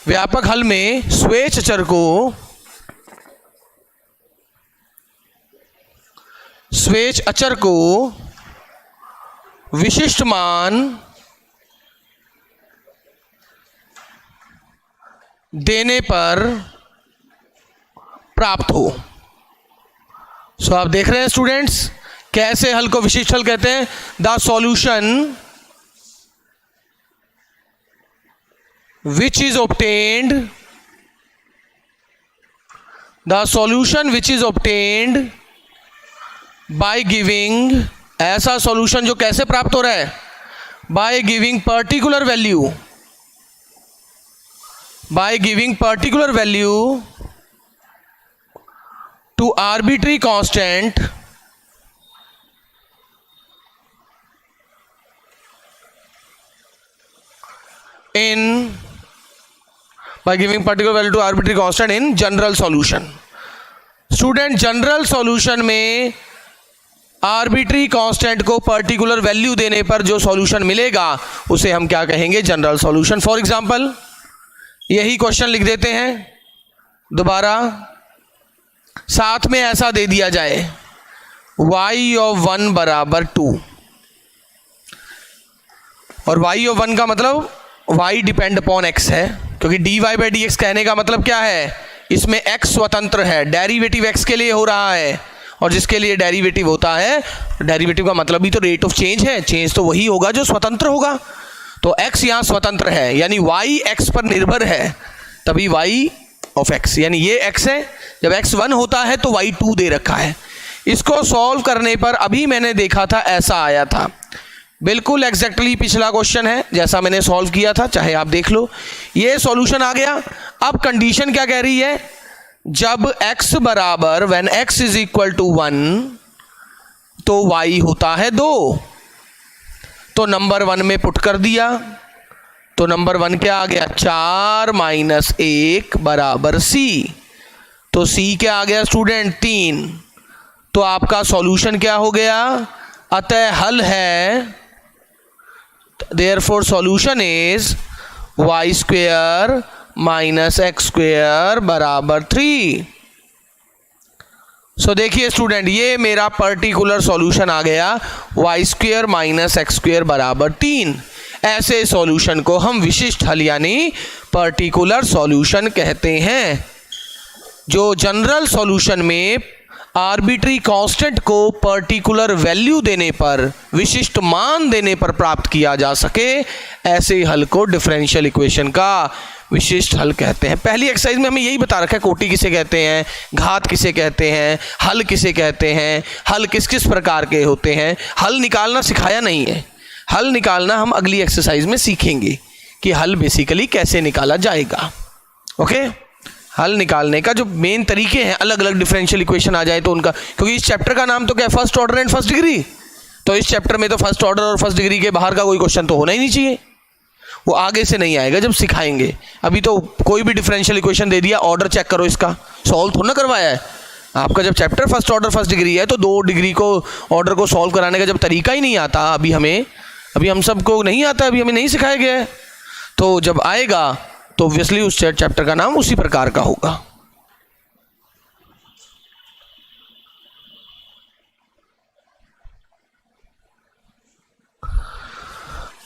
व्यापक हल में स्वेच अचर को विशिष्ट मान देने पर प्राप्त हो। सो आप देख रहे हैं स्टूडेंट्स, कैसे हल को विशिष्ट हल कहते हैं। The solution which is obtained, the solution which is obtained by giving, ऐसा सॉल्यूशन जो कैसे प्राप्त हो रहा है, by giving particular value, by giving particular value to arbitrary constant in, by giving particular value to arbitrary constant in general solution। Student, general solution में आर्बिट्री कांस्टेंट को पर्टिकुलर वैल्यू देने पर जो सॉल्यूशन मिलेगा उसे हम क्या कहेंगे, जनरल सॉल्यूशन। फॉर एग्जांपल यही क्वेश्चन लिख देते हैं दोबारा, साथ में ऐसा दे दिया जाए y of 1 बराबर 2, और y of 1 का मतलब y डिपेंड अपॉन x है, क्योंकि dy बाई डी एक्स कहने का मतलब क्या है, इसमें x स्वतंत्र है, डेरिवेटिव x के लिए हो रहा है, और जिसके लिए डेरिवेटिव होता है, डेरिवेटिव का मतलब भी तो रेट ऑफ चेंज है, चेंज तो वही होगा जो स्वतंत्र होगा। तो x यहाँ स्वतंत्र है, यानी y x पर निर्भर है, तभी y ऑफ x, यानी ये x है, जब x 1 होता है तो y 2 दे रखा है। इसको सॉल्व करने पर अभी मैंने देखा था ऐसा आया था, बिल्कुल एग्जैक्टली पिछला क्वेश्चन है जैसा मैंने सॉल्व किया था, चाहे आप देख लो, ये सॉल्यूशन आ गया। अब कंडीशन क्या कह रही है, जब x बराबर when x is equal to 1 तो y होता है 2, तो नंबर 1 में पुट कर दिया, तो नंबर 1 क्या आ गया, 4 माइनस 1 बराबर c, तो c क्या आ गया स्टूडेंट 3। तो आपका सॉल्यूशन क्या हो गया, अतः हल है, therefore solution is y square minus x square बराबर 3। सो देखिए स्टूडेंट, ये मेरा पर्टिकुलर सॉल्यूशन आ गया y square minus x square बराबर 3। ऐसे सॉल्यूशन को हम विशिष्ट हल यानी पर्टिकुलर सॉल्यूशन कहते हैं, जो जनरल सॉल्यूशन में आर्बिट्री कांस्टेंट को पर्टिकुलर वैल्यू देने पर, विशिष्ट मान देने पर प्राप्त किया जा सके, ऐसे हल को डिफरेंशियल इक्वेशन का विशिष्ट हल कहते हैं। पहली एक्सरसाइज में हमें यही बता रखा है, कोटि किसे कहते हैं, घात किसे कहते हैं, हल किसे कहते हैं, हल किस किस प्रकार के होते हैं। हल निकालना सिखाया नहीं है, हल निकालना हम अगली एक्सरसाइज में सीखेंगे कि हल बेसिकली कैसे निकाला जाएगा। ओके, हल निकालने का जो मेन तरीके हैं, अलग अलग डिफरेंशियल इक्वेशन आ जाए तो उनका, क्योंकि इस चैप्टर का नाम तो क्या है, first order and first degree, तो इस चैप्टर में तो फर्स्ट ऑर्डर और फर्स्ट डिग्री के बाहर का कोई क्वेश्चन तो होना ही नहीं चाहिए, वो आगे से नहीं आएगा जब सिखाएंगे। अभी तो कोई भी डिफरेंशियल इक्वेशन दे दिया, ऑर्डर चेक करो, इसका सॉल्व थोड़ा ना करवाया है आपका। जब chapter first order first degree है तो 2 डिग्री को ऑर्डर को सॉल्व कराने का जब तरीका ही नहीं आता अभी हम सबको नहीं आता, अभी हमें नहीं सिखाया गया है, तो जब आएगा तो ऑब्वियसली उस चैप्टर का नाम उसी प्रकार का होगा।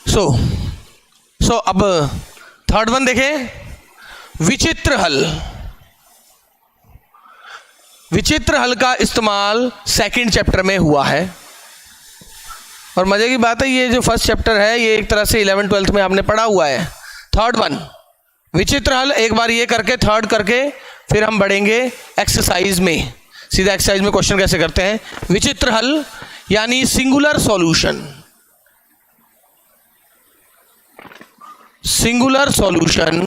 सो अब थर्ड वन देखें, विचित्र हल। विचित्र हल का इस्तेमाल सेकंड चैप्टर में हुआ है, और मजे की बात है ये जो फर्स्ट चैप्टर है ये एक तरह से 11th-12th में आपने पढ़ा हुआ है। थर्ड वन विचित्र हल, एक बार ये करके थर्ड करके फिर हम बढ़ेंगे एक्सरसाइज में। सीधा एक्सरसाइज में क्वेश्चन कैसे करते हैं, विचित्र हल यानी सिंगुलर सॉल्यूशन। सिंगुलर सॉल्यूशन,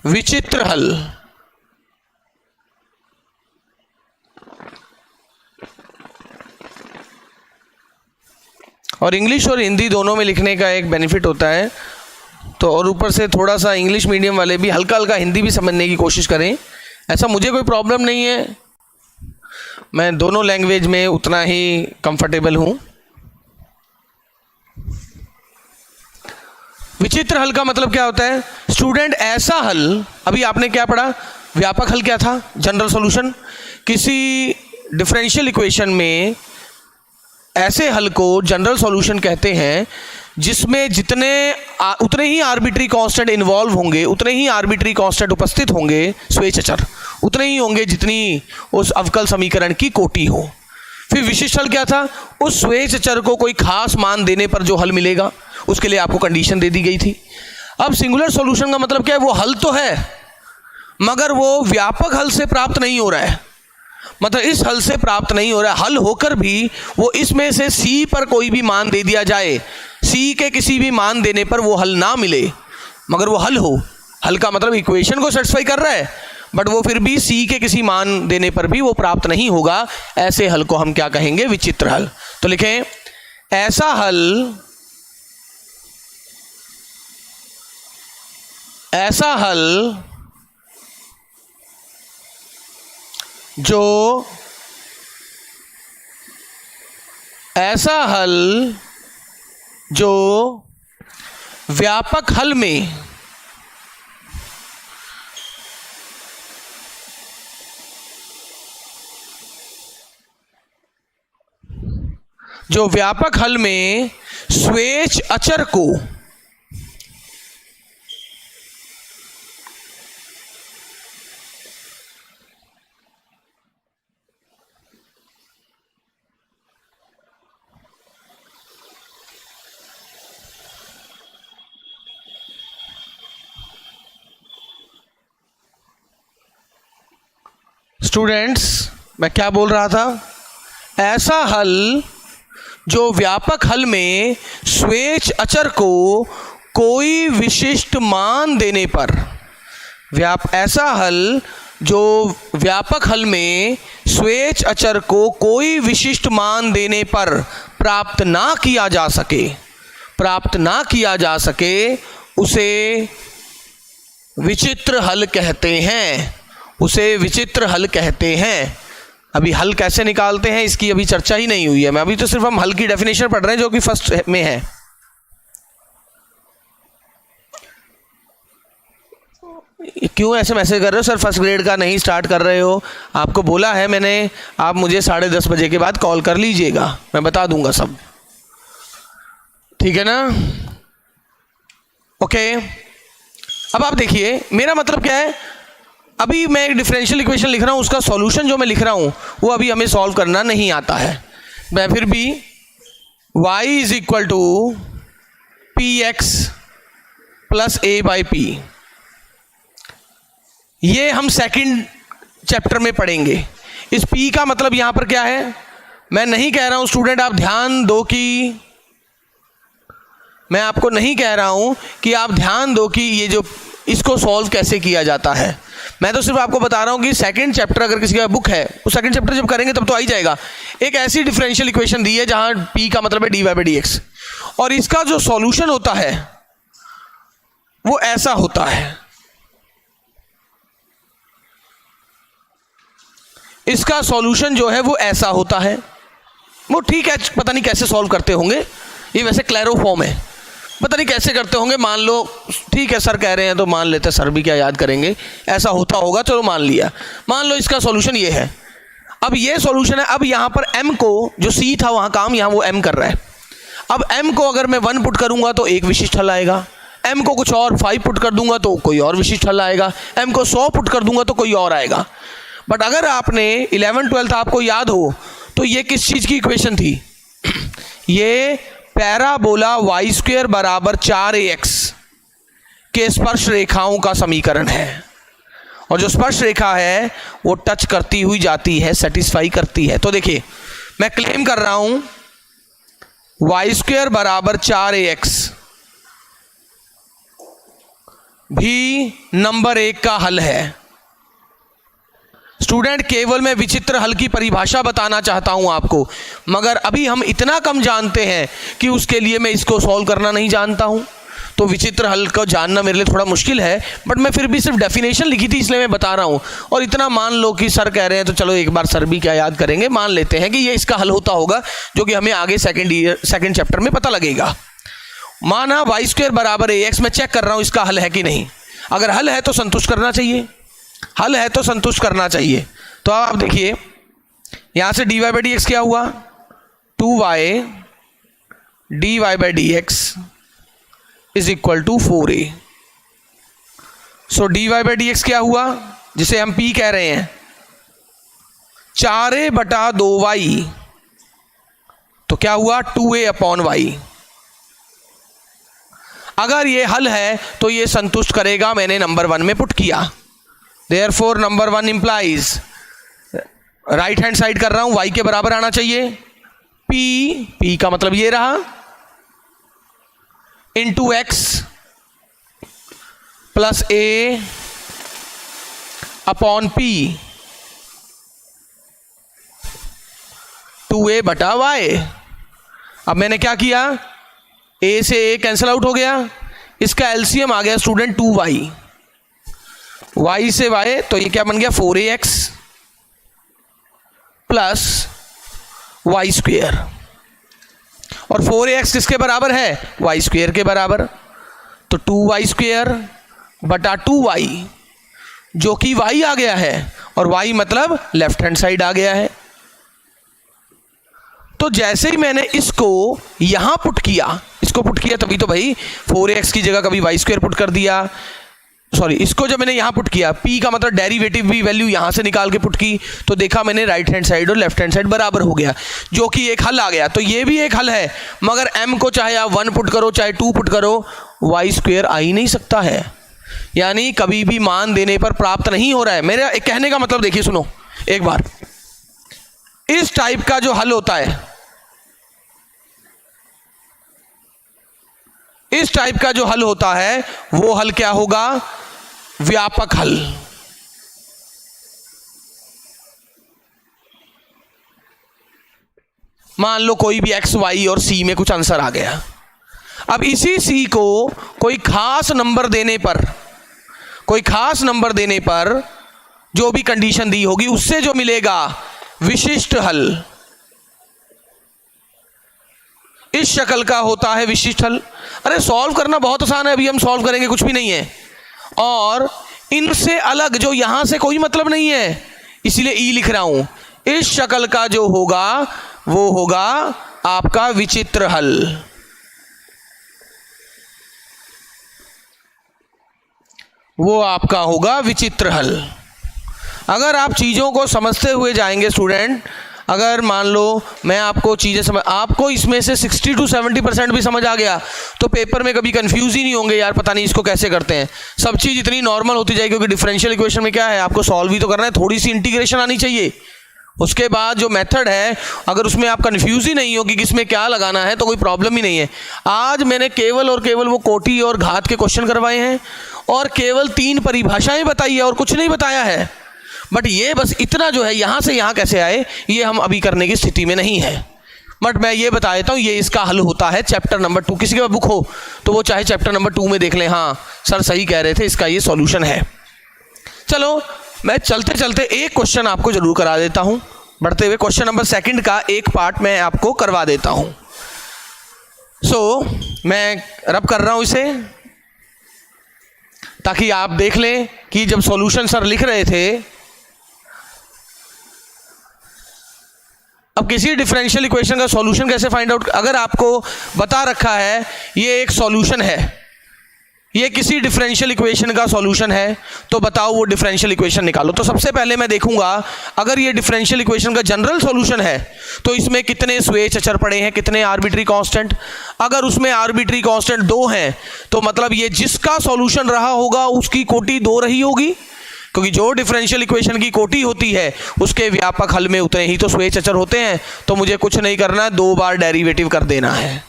विचित्र हल। और इंग्लिश और हिंदी दोनों में लिखने का एक बेनिफिट होता है, तो और ऊपर से थोड़ा सा इंग्लिश मीडियम वाले भी हल्का हल्का हिंदी भी समझने की कोशिश करें। ऐसा मुझे कोई प्रॉब्लम नहीं है, मैं दोनों लैंग्वेज में उतना ही कंफर्टेबल हूं। विचित्र हल का मतलब क्या होता है स्टूडेंट, ऐसा हल, अभी आपने क्या पढ़ा, व्यापक हल क्या था, जनरल सॉल्यूशन। किसी डिफरेंशियल इक्वेशन में ऐसे हल को जनरल सॉल्यूशन कहते हैं जिसमें उतने ही आर्बिट्री कांस्टेंट इन्वॉल्व होंगे, उतने ही आर्बिट्री कांस्टेंट उपस्थित होंगे, स्वेच्छ अचर उतने ही होंगे जितनी उस अवकल समीकरण की कोटि हो। फिर विशिष्ट हल क्या था? उस स्वेच्छ अचर को कोई खास मान देने पर जो हल मिलेगा उसके लिए आपको कंडीशन दे दी गई थी। अब सिंगुलर सॉल्यूशन का मतलब क्या है? वो हल तो है मगर वो व्यापक हल से प्राप्त नहीं हो रहा है, मतलब इस हल से प्राप्त नहीं हो रहा है। हल होकर भी वो इसमें से सी पर कोई भी मान दे दिया जाए, सी के किसी भी मान देने पर वो हल ना मिले मगर वो हल हो। हल का मतलब इक्वेशन को सेटिस्फाई कर रहा है बट वो फिर भी सी के किसी मान देने पर भी वो प्राप्त नहीं होगा। ऐसे हल को हम क्या कहेंगे? विचित्र हल। तो लिखें ऐसा हल जो व्यापक हल में स्वेच्छ अचर को स्टूडेंट्स, मैं क्या बोल रहा था? ऐसा हल जो व्यापक हल में स्वेच्छ अचर को कोई विशिष्ट मान देने पर, ऐसा हल जो व्यापक हल में स्वेच्छ अचर को कोई विशिष्ट मान देने पर प्राप्त ना किया जा सके उसे विचित्र हल कहते हैं। अभी हल कैसे निकालते हैं इसकी अभी चर्चा ही नहीं हुई है। मैं अभी तो सिर्फ हम हल की डेफिनेशन पढ़ रहे हैं जो कि फर्स्ट में है। क्यों ऐसे मैसेज कर रहे हो सर? फर्स्ट ग्रेड का नहीं स्टार्ट कर रहे हो? आपको बोला है मैंने, आप मुझे 10:30 बजे के बाद कॉल कर लीजिएगा, मैं बता दूंगा सब, ठीक है ना? ओके, अब आप देखिए मेरा मतलब क्या है। अभी मैं एक डिफरेंशियल इक्वेशन लिख रहा हूँ, उसका सॉल्यूशन जो मैं लिख रहा हूँ वो अभी हमें सॉल्व करना नहीं आता है। मैं फिर भी y is equal to px plus a/p, ये हम सेकंड चैप्टर में पढ़ेंगे। इस p का मतलब यहां पर क्या है? मैं नहीं कह रहा हूं स्टूडेंट आप ध्यान दो कि मैं आपको नहीं कह रहा हूं कि आप ध्यान दो कि ये जो इसको सॉल्व कैसे किया जाता है। मैं तो सिर्फ आपको बता रहा हूं कि सेकंड चैप्टर अगर किसी का बुक है, वो सेकंड चैप्टर जब करेंगे तब तो आ ही जाएगा। एक ऐसी डिफरेंशियल इक्वेशन दी है जहां p का मतलब है dy/dx और इसका जो सॉल्यूशन होता है वो ऐसा होता है। इसका सॉल्यूशन जो है वो ऐसा होता है। वो ठीक है, पता नहीं कैसे सॉल्व करते होंगे, ये वैसे क्लैरो फॉर्म है, पता नहीं कैसे करते होंगे। मान लो ठीक है सर कह रहे हैं तो मान लेते, सर भी क्या याद करेंगे, ऐसा होता होगा, चलो मान लिया। मान लो इसका सॉल्यूशन ये है। अब ये सॉल्यूशन है। अब यहाँ पर m को, जो c था वहाँ काम, यहाँ वो m कर रहा है। अब m को अगर मैं 1 पुट करूँगा तो एक विशिष्ट हल आएगा, m को कुछ और 5 पुट कर दूंगा तो कोई और विशिष्ट हल आएगा, m को 100 पुट कर दूंगा तो कोई और आएगा। बट अगर आपने 11th-12th आपको याद हो तो ये किस चीज़ की इक्वेशन थी? ये पैराबोला y² बराबर 4ax के स्पर्श रेखाओं का समीकरण है। और जो स्पर्श रेखा है वो टच करती हुई जाती है, सेटिस्फाई करती है। तो देखिए मैं क्लेम कर रहा हूं y² बराबर 4ax भी नंबर 1 का हल है। स्टूडेंट केवल मैं विचित्र हल की परिभाषा बताना चाहता हूं आपको, मगर अभी हम इतना कम जानते हैं कि उसके लिए मैं इसको सॉल्व करना नहीं जानता हूं। तो विचित्र हल को जानना मेरे लिए थोड़ा मुश्किल है, बट मैं फिर भी सिर्फ डेफिनेशन लिखी थी इसलिए मैं बता रहा हूं। और इतना मान लो कि सर कह रहे हैं तो चलो एक बार सर भी क्या याद करेंगे, मान लेते हैं कि ये इसका हल होता होगा, जो कि हमें आगे सेकेंड चैप्टर में पता लगेगा। माना y² बराबर ax, मैं चेक कर रहा हूं इसका हल है कि नहीं। अगर हल है तो संतुष्ट करना चाहिए, हल है तो संतुष्ट करना चाहिए। तो आप देखिए यहां से dy/dx क्या हुआ, 2y dy by dx is equal to 4a। So dy by dx क्या हुआ, जिसे हम p कह रहे हैं, 4a बटा 2y, तो क्या हुआ 2a अपॉन y। अगर ये हल है तो ये संतुष्ट करेगा, मैंने नंबर 1 में पुट किया। Therefore number 1 implies, right hand side कर रहा हूं, y के बराबर आना चाहिए, p का मतलब ये रहा, into x plus a upon p, 2a बटा y। अब मैंने क्या किया, a से a कैंसिल आउट हो गया, इसका एलसीएम आ गया स्टूडेंट 2y, y से y, तो ये क्या बन गया 4ax प्लस वाई स्क्वेयर, और 4ax किसके बराबर है, y स्क्वेयर के बराबर, तो 2y स्क्वेयर बटा 2y, जो कि y आ गया है, और y मतलब लेफ्ट हैंड साइड आ गया है। तो जैसे ही मैंने इसको यहां पुट किया, इसको पुट किया तभी तो भाई 4ax की जगह कभी y स्क्वेयर पुट कर दिया, सॉरी इसको जब मैंने यहां पुट किया, p का मतलब डेरिवेटिव भी वैल्यू यहां से निकाल के पुट की, तो देखा मैंने राइट हैंड साइड और लेफ्ट हैंड साइड बराबर हो गया, जो कि एक हल आ गया। तो ये भी एक हल है, मगर m को चाहे आप 1 पुट करो चाहे 2 पुट करो, y स्क्वेयर आ ही नहीं सकता है, यानी कभी भी मान देने पर प्राप्त नहीं हो रहा है। मेरा एक कहने का मतलब देखिए, सुनो एक बार, इस टाइप का जो हल होता है, इस टाइप का जो हल होता है वो हल क्या होगा, व्यापक हल। मान लो कोई भी x, y और c में कुछ आंसर आ गया, अब इसी c को कोई खास नंबर देने पर, कोई खास नंबर देने पर जो भी कंडीशन दी होगी उससे जो मिलेगा विशिष्ट हल, इस शक्ल का होता है विशिष्ट हल। अरे सॉल्व करना बहुत आसान है, अभी हम सॉल्व करेंगे, कुछ भी नहीं है, और इनसे अलग जो यहां से कोई मतलब नहीं है, इसलिए ई लिख रहा हूं, इस शक्ल का जो होगा वो होगा आपका विचित्र हल। वो आपका होगा विचित्र हल। अगर आप चीजों को समझते हुए जाएंगे स्टूडेंट, अगर मान लो मैं आपको चीज़ें समझ, आपको इसमें से 60 to 70% भी समझ आ गया, तो पेपर में कभी कंफ्यूज ही नहीं होंगे, यार पता नहीं इसको कैसे करते हैं, सब चीज़ इतनी नॉर्मल होती जाएगी, क्योंकि डिफरेंशियल इक्वेशन में क्या है, आपको सॉल्व भी तो करना है, थोड़ी सी इंटीग्रेशन आनी चाहिए, उसके बाद जो मेथड है अगर उसमें आप कंफ्यूज ही नहीं हो कि किसमें क्या लगाना है तो कोई प्रॉब्लम ही नहीं है। आज मैंने केवल और केवल वो कोटि और घात के क्वेश्चन करवाए हैं, और केवल 3 परिभाषाएं बताई है और कुछ नहीं बताया है, बट ये बस इतना जो है यहाँ से यहाँ कैसे आए ये हम अभी करने की स्थिति में नहीं है, बट मैं ये बता देता हूँ, ये इसका हल होता है चैप्टर नंबर 2। किसी के पास बुक हो तो वो चाहे चैप्टर नंबर 2 में देख लें, हाँ सर सही कह रहे थे, इसका ये सॉल्यूशन है। चलो मैं चलते चलते एक क्वेश्चन आपको जरूर करा देता हूँ, बढ़ते हुए क्वेश्चन नंबर 2 का एक पार्ट मैं आपको करवा देता हूँ। मैं रब कर रहा हूँ इसे ताकि आप देख लें कि जब सॉल्यूशन सर लिख रहे थे, अब किसी डिफरेंशियल इक्वेशन का सॉल्यूशन कैसे फाइंड आउट, अगर आपको बता रखा है ये एक सॉल्यूशन है, ये किसी डिफरेंशियल इक्वेशन का सॉल्यूशन है, तो बताओ वो डिफरेंशियल इक्वेशन निकालो। तो सबसे पहले मैं देखूंगा अगर ये डिफरेंशियल इक्वेशन का जनरल सॉल्यूशन है तो इसमें कितने स्वेच्छ अचर पड़े हैं, कितने आर्बिट्री कांस्टेंट। अगर उसमें आर्बिट्री कांस्टेंट 2 हैं तो मतलब ये जिसका सॉल्यूशन रहा होगा उसकी कोटि 2 रही होगी, क्योंकि जो डिफरेंशियल इक्वेशन की कोटि होती है उसके व्यापक हल में उतने ही तो स्वेच्छ अचर होते हैं। तो मुझे कुछ नहीं करना, 2 बार डेरिवेटिव कर देना है।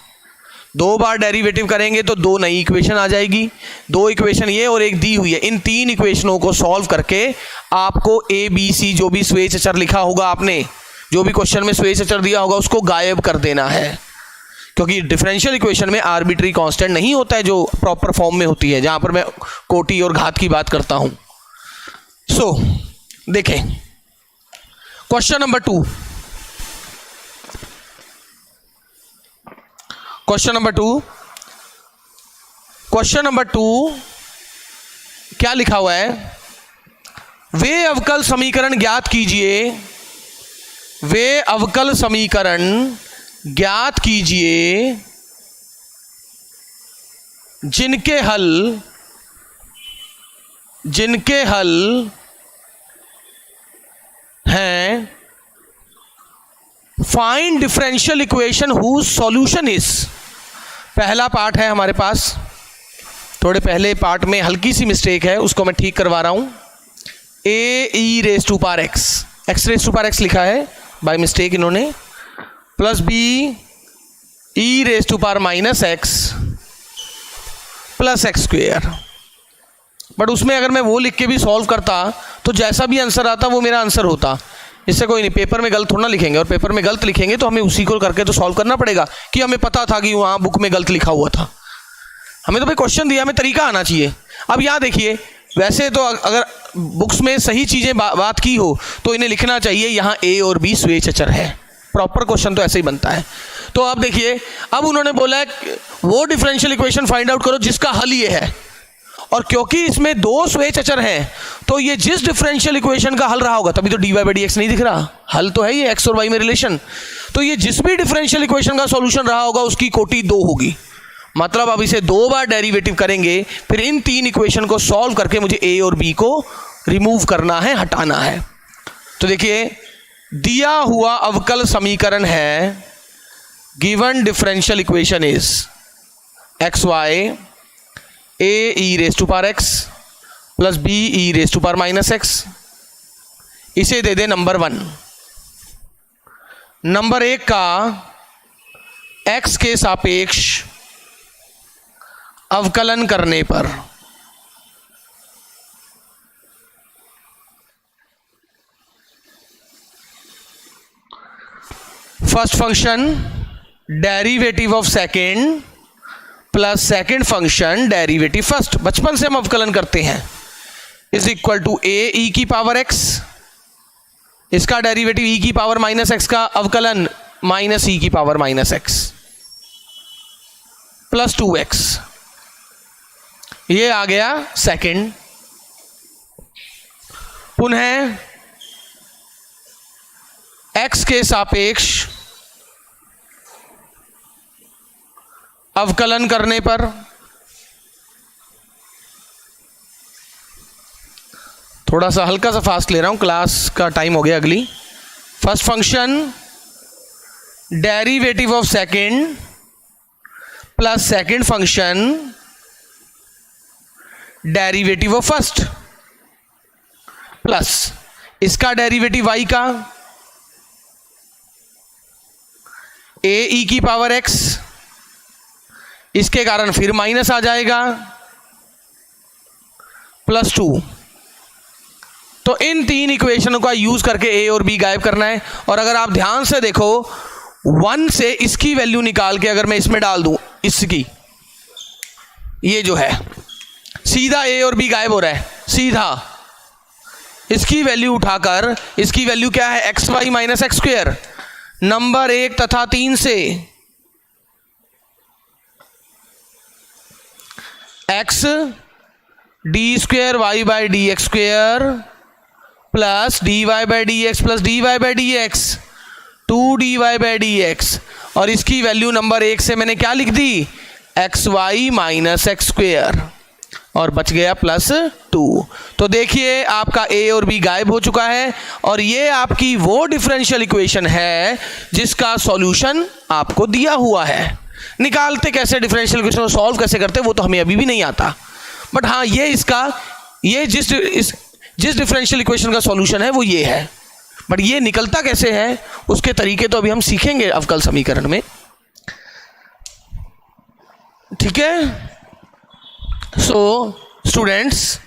2 बार डेरिवेटिव करेंगे तो 2 नई इक्वेशन आ जाएगी, 2 इक्वेशन ये और एक दी हुई है। इन 3 इक्वेशनों को सॉल्व करके आपको ए बी सी जो भी स्वेच्छ अचर लिखा होगा, आपने जो भी क्वेश्चन में स्वेच्छ अचर दिया होगा उसको गायब कर देना है, क्योंकि डिफरेंशियल इक्वेशन में आर्बिट्री कांस्टेंट नहीं होता है जो प्रॉपर फॉर्म में होती है, जहां पर मैं कोटि और घात की बात करता हूं। देखें क्वेश्चन नंबर 2, क्वेश्चन नंबर 2 क्या लिखा हुआ है, वे अवकल समीकरण ज्ञात कीजिए, वे अवकल समीकरण ज्ञात कीजिए जिनके हल हैं, find differential equation whose solution is. पहला पार्ट है हमारे पास, थोड़े पहले पार्ट में हल्की सी मिस्टेक है, उसको मैं ठीक करवा रहा हूं। A E raise to power X, X raise to power X लिखा है बाय मिस्टेक इन्होंने, plus B E raise to power minus X plus X square. But उसमें अगर मैं वो लिख के भी सॉल्व करता तो जैसा भी आंसर आता वो मेरा आंसर होता, इससे कोई नहीं। पेपर में गलत थोड़ा ना लिखेंगे, और पेपर में गलत लिखेंगे तो हमें उसी को करके तो सॉल्व करना पड़ेगा कि हमें पता था कि वहाँ बुक में गलत लिखा हुआ था। हमें तो भाई क्वेश्चन दिया, हमें तरीका आना चाहिए। अब यहाँ देखिए, वैसे तो अगर बुक्स में सही चीज़ें बात की हो तो इन्हें लिखना चाहिए यहाँ ए और बी स्वेच्छ अचर है। प्रॉपर क्वेश्चन तो ऐसे ही बनता है। तो अब देखिए, अब उन्होंने बोला है वो डिफरेंशियल इक्वेशन फाइंड आउट करो जिसका हल ये है, और क्योंकि इसमें दो स्वेच्छ अचर हैं तो ये जिस डिफरेंशियल इक्वेशन का हल रहा होगा, तभी तो dy बाई डी एक्स नहीं दिख रहा, हल तो है ये x और y में रिलेशन, तो ये जिस भी डिफरेंशियल इक्वेशन का सॉल्यूशन रहा होगा उसकी कोटि 2 होगी। मतलब अब इसे 2 बार डेरिवेटिव करेंगे, फिर इन 3 इक्वेशन को सॉल्व करके मुझे a और b को रिमूव करना है, हटाना है। तो देखिए, दिया हुआ अवकल समीकरण है, given differential equation is x y a E raise to power x plus B E raise to power minus x. इसे दे दे नंबर 1। नंबर 1 का x के सापेक्ष अवकलन करने पर first function derivative of second plus second function derivative first, बचपन से हम अवकलन करते हैं, इज इक्वल टू ए ई की पावर एक्स, इसका डेरिवेटिव ई की पावर माइनस एक्स का अवकलन माइनस ई की power minus X plus 2x। ये आ गया सेकेंड। पुनः x के सापेक्ष अवकलन करने पर थोड़ा सा हल्का सा फास्ट ले रहा हूं, क्लास का टाइम हो गया अगली। First function derivative of second plus second function derivative of first plus इसका डेरिवेटिव y का ए ई की पावर x, इसके कारण फिर माइनस आ जाएगा प्लस 2। तो इन 3 इक्वेशनों का यूज करके a और b गायब करना है। और अगर आप ध्यान से देखो, 1 से इसकी वैल्यू निकाल के अगर मैं इसमें डाल दूं, इसकी ये जो है, सीधा a और b गायब हो रहा है, सीधा इसकी वैल्यू उठाकर, इसकी वैल्यू क्या है X Y minus x square, number 1 तथा 3 से X D square Y by D x square plus D Y by D x plus D Y by D X 2dy by D x, और इसकी वैल्यू नंबर 1 से मैंने क्या लिख दी, X Y minus x square, और बच गया प्लस 2। तो देखिए आपका a और b गायब हो चुका है, और ये आपकी वो डिफरेंशियल इक्वेशन है जिसका सॉल्यूशन आपको दिया हुआ है। निकालते कैसे, डिफरेंशियल इक्वेशन को सॉल्व कैसे करते, वो तो हमें अभी भी नहीं आता, बट हाँ ये जिस डिफरेंशियल इक्वेशन का सॉल्यूशन है वो ये है, बट ये निकलता कैसे है उसके तरीके तो अभी हम सीखेंगे अवकल समीकरण में। ठीक है, सो स्टूडेंट्स,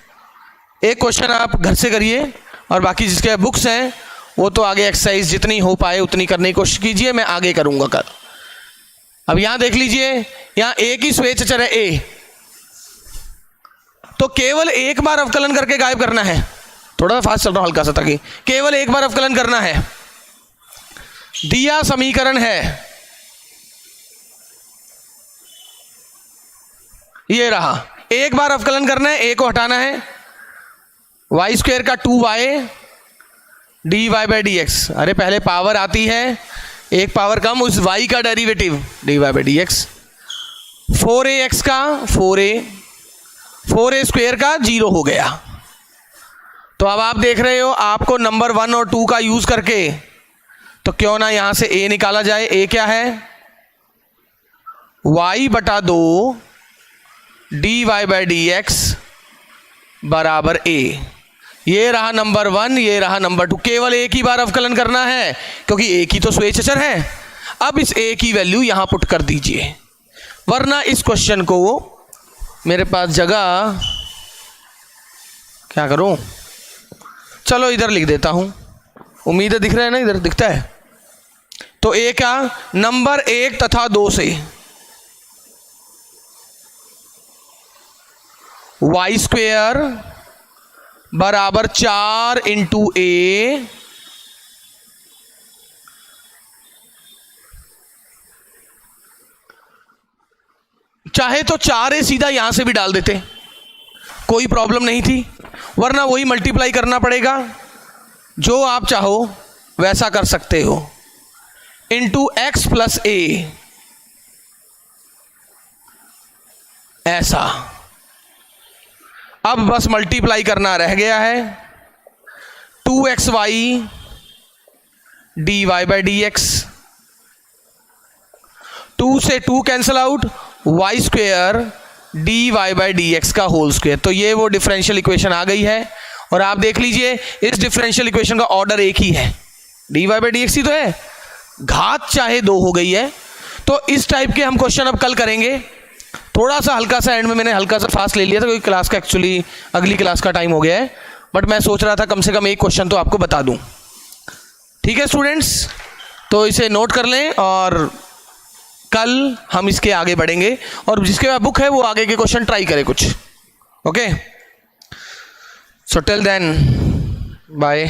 एक क्वेश्चन आप घर से करिए, और बाकी जिसके बुक्स हैं वो तो आगे एक्सरसाइज जितनी हो पाए उतनी करने की कोशिश कीजिए, मैं आगे करूंगा कल। अब यहां देख लीजिए, यहां एक ही स्वेच्छ अचर है a, तो केवल एक बार अवकलन करके गायब करना है। थोड़ा सा फास्ट चल रहा हूं हल्का सा, ताकि केवल एक बार अवकलन करना है। दिया समीकरण है ये रहा, एक बार अवकलन करना है, a को हटाना है, वाई स्क्वेयर का 2y dy by D x. अरे पहले पावर आती है एक पावर कम, उस y का derivative dy by D x, 4ax का 4a स्क्वेयर का 0 हो गया। तो अब आप देख रहे हो आपको नंबर 1 और 2 का यूज करके, तो क्यों ना यहां से a निकाला जाए। a क्या है, y बटा 2 dy बाई डी एक्स बराबर a। ये रहा नंबर 1, ये रहा नंबर 2। केवल एक ही बार अवकलन करना है क्योंकि एक ही तो स्वेच्छाचर है। अब इस a की वैल्यू यहां पुट कर दीजिए, वरना इस क्वेश्चन को मेरे पास जगह क्या करूं, चलो इधर लिख देता हूं। उम्मीद है दिख रहा है ना, इधर दिखता है। तो a क्या, नंबर 1 तथा 2 से y स्क्वेयर बराबर 4 इंटू a चाहे तो 4a सीधा यहां से भी डाल देते, कोई प्रॉब्लम नहीं थी, वरना वही मल्टीप्लाई करना पड़ेगा। जो आप चाहो वैसा कर सकते हो, इंटू एक्स प्लस a, ऐसा। अब बस मल्टीप्लाई करना रह गया है, 2xy dy by D x, 2 से 2 cancel out, y square dy by D x का होल स्क्वेयर। तो ये वो डिफरेंशियल इक्वेशन आ गई है। और आप देख लीजिए इस डिफरेंशियल इक्वेशन का ऑर्डर एक ही है, dy बाई डी एक्स ही तो है, घात चाहे 2 हो गई है। तो इस टाइप के हम क्वेश्चन अब कल करेंगे। थोड़ा सा हल्का सा एंड में मैंने हल्का सा फास्ट ले लिया था क्योंकि क्लास का एक्चुअली अगली क्लास का टाइम हो गया है, बट मैं सोच रहा था कम से कम एक क्वेश्चन तो आपको बता दूं। ठीक है स्टूडेंट्स, तो इसे नोट कर लें और कल हम इसके आगे बढ़ेंगे, और जिसके पास बुक है वो आगे के क्वेश्चन ट्राई करे कुछ। Okay, so till then bye.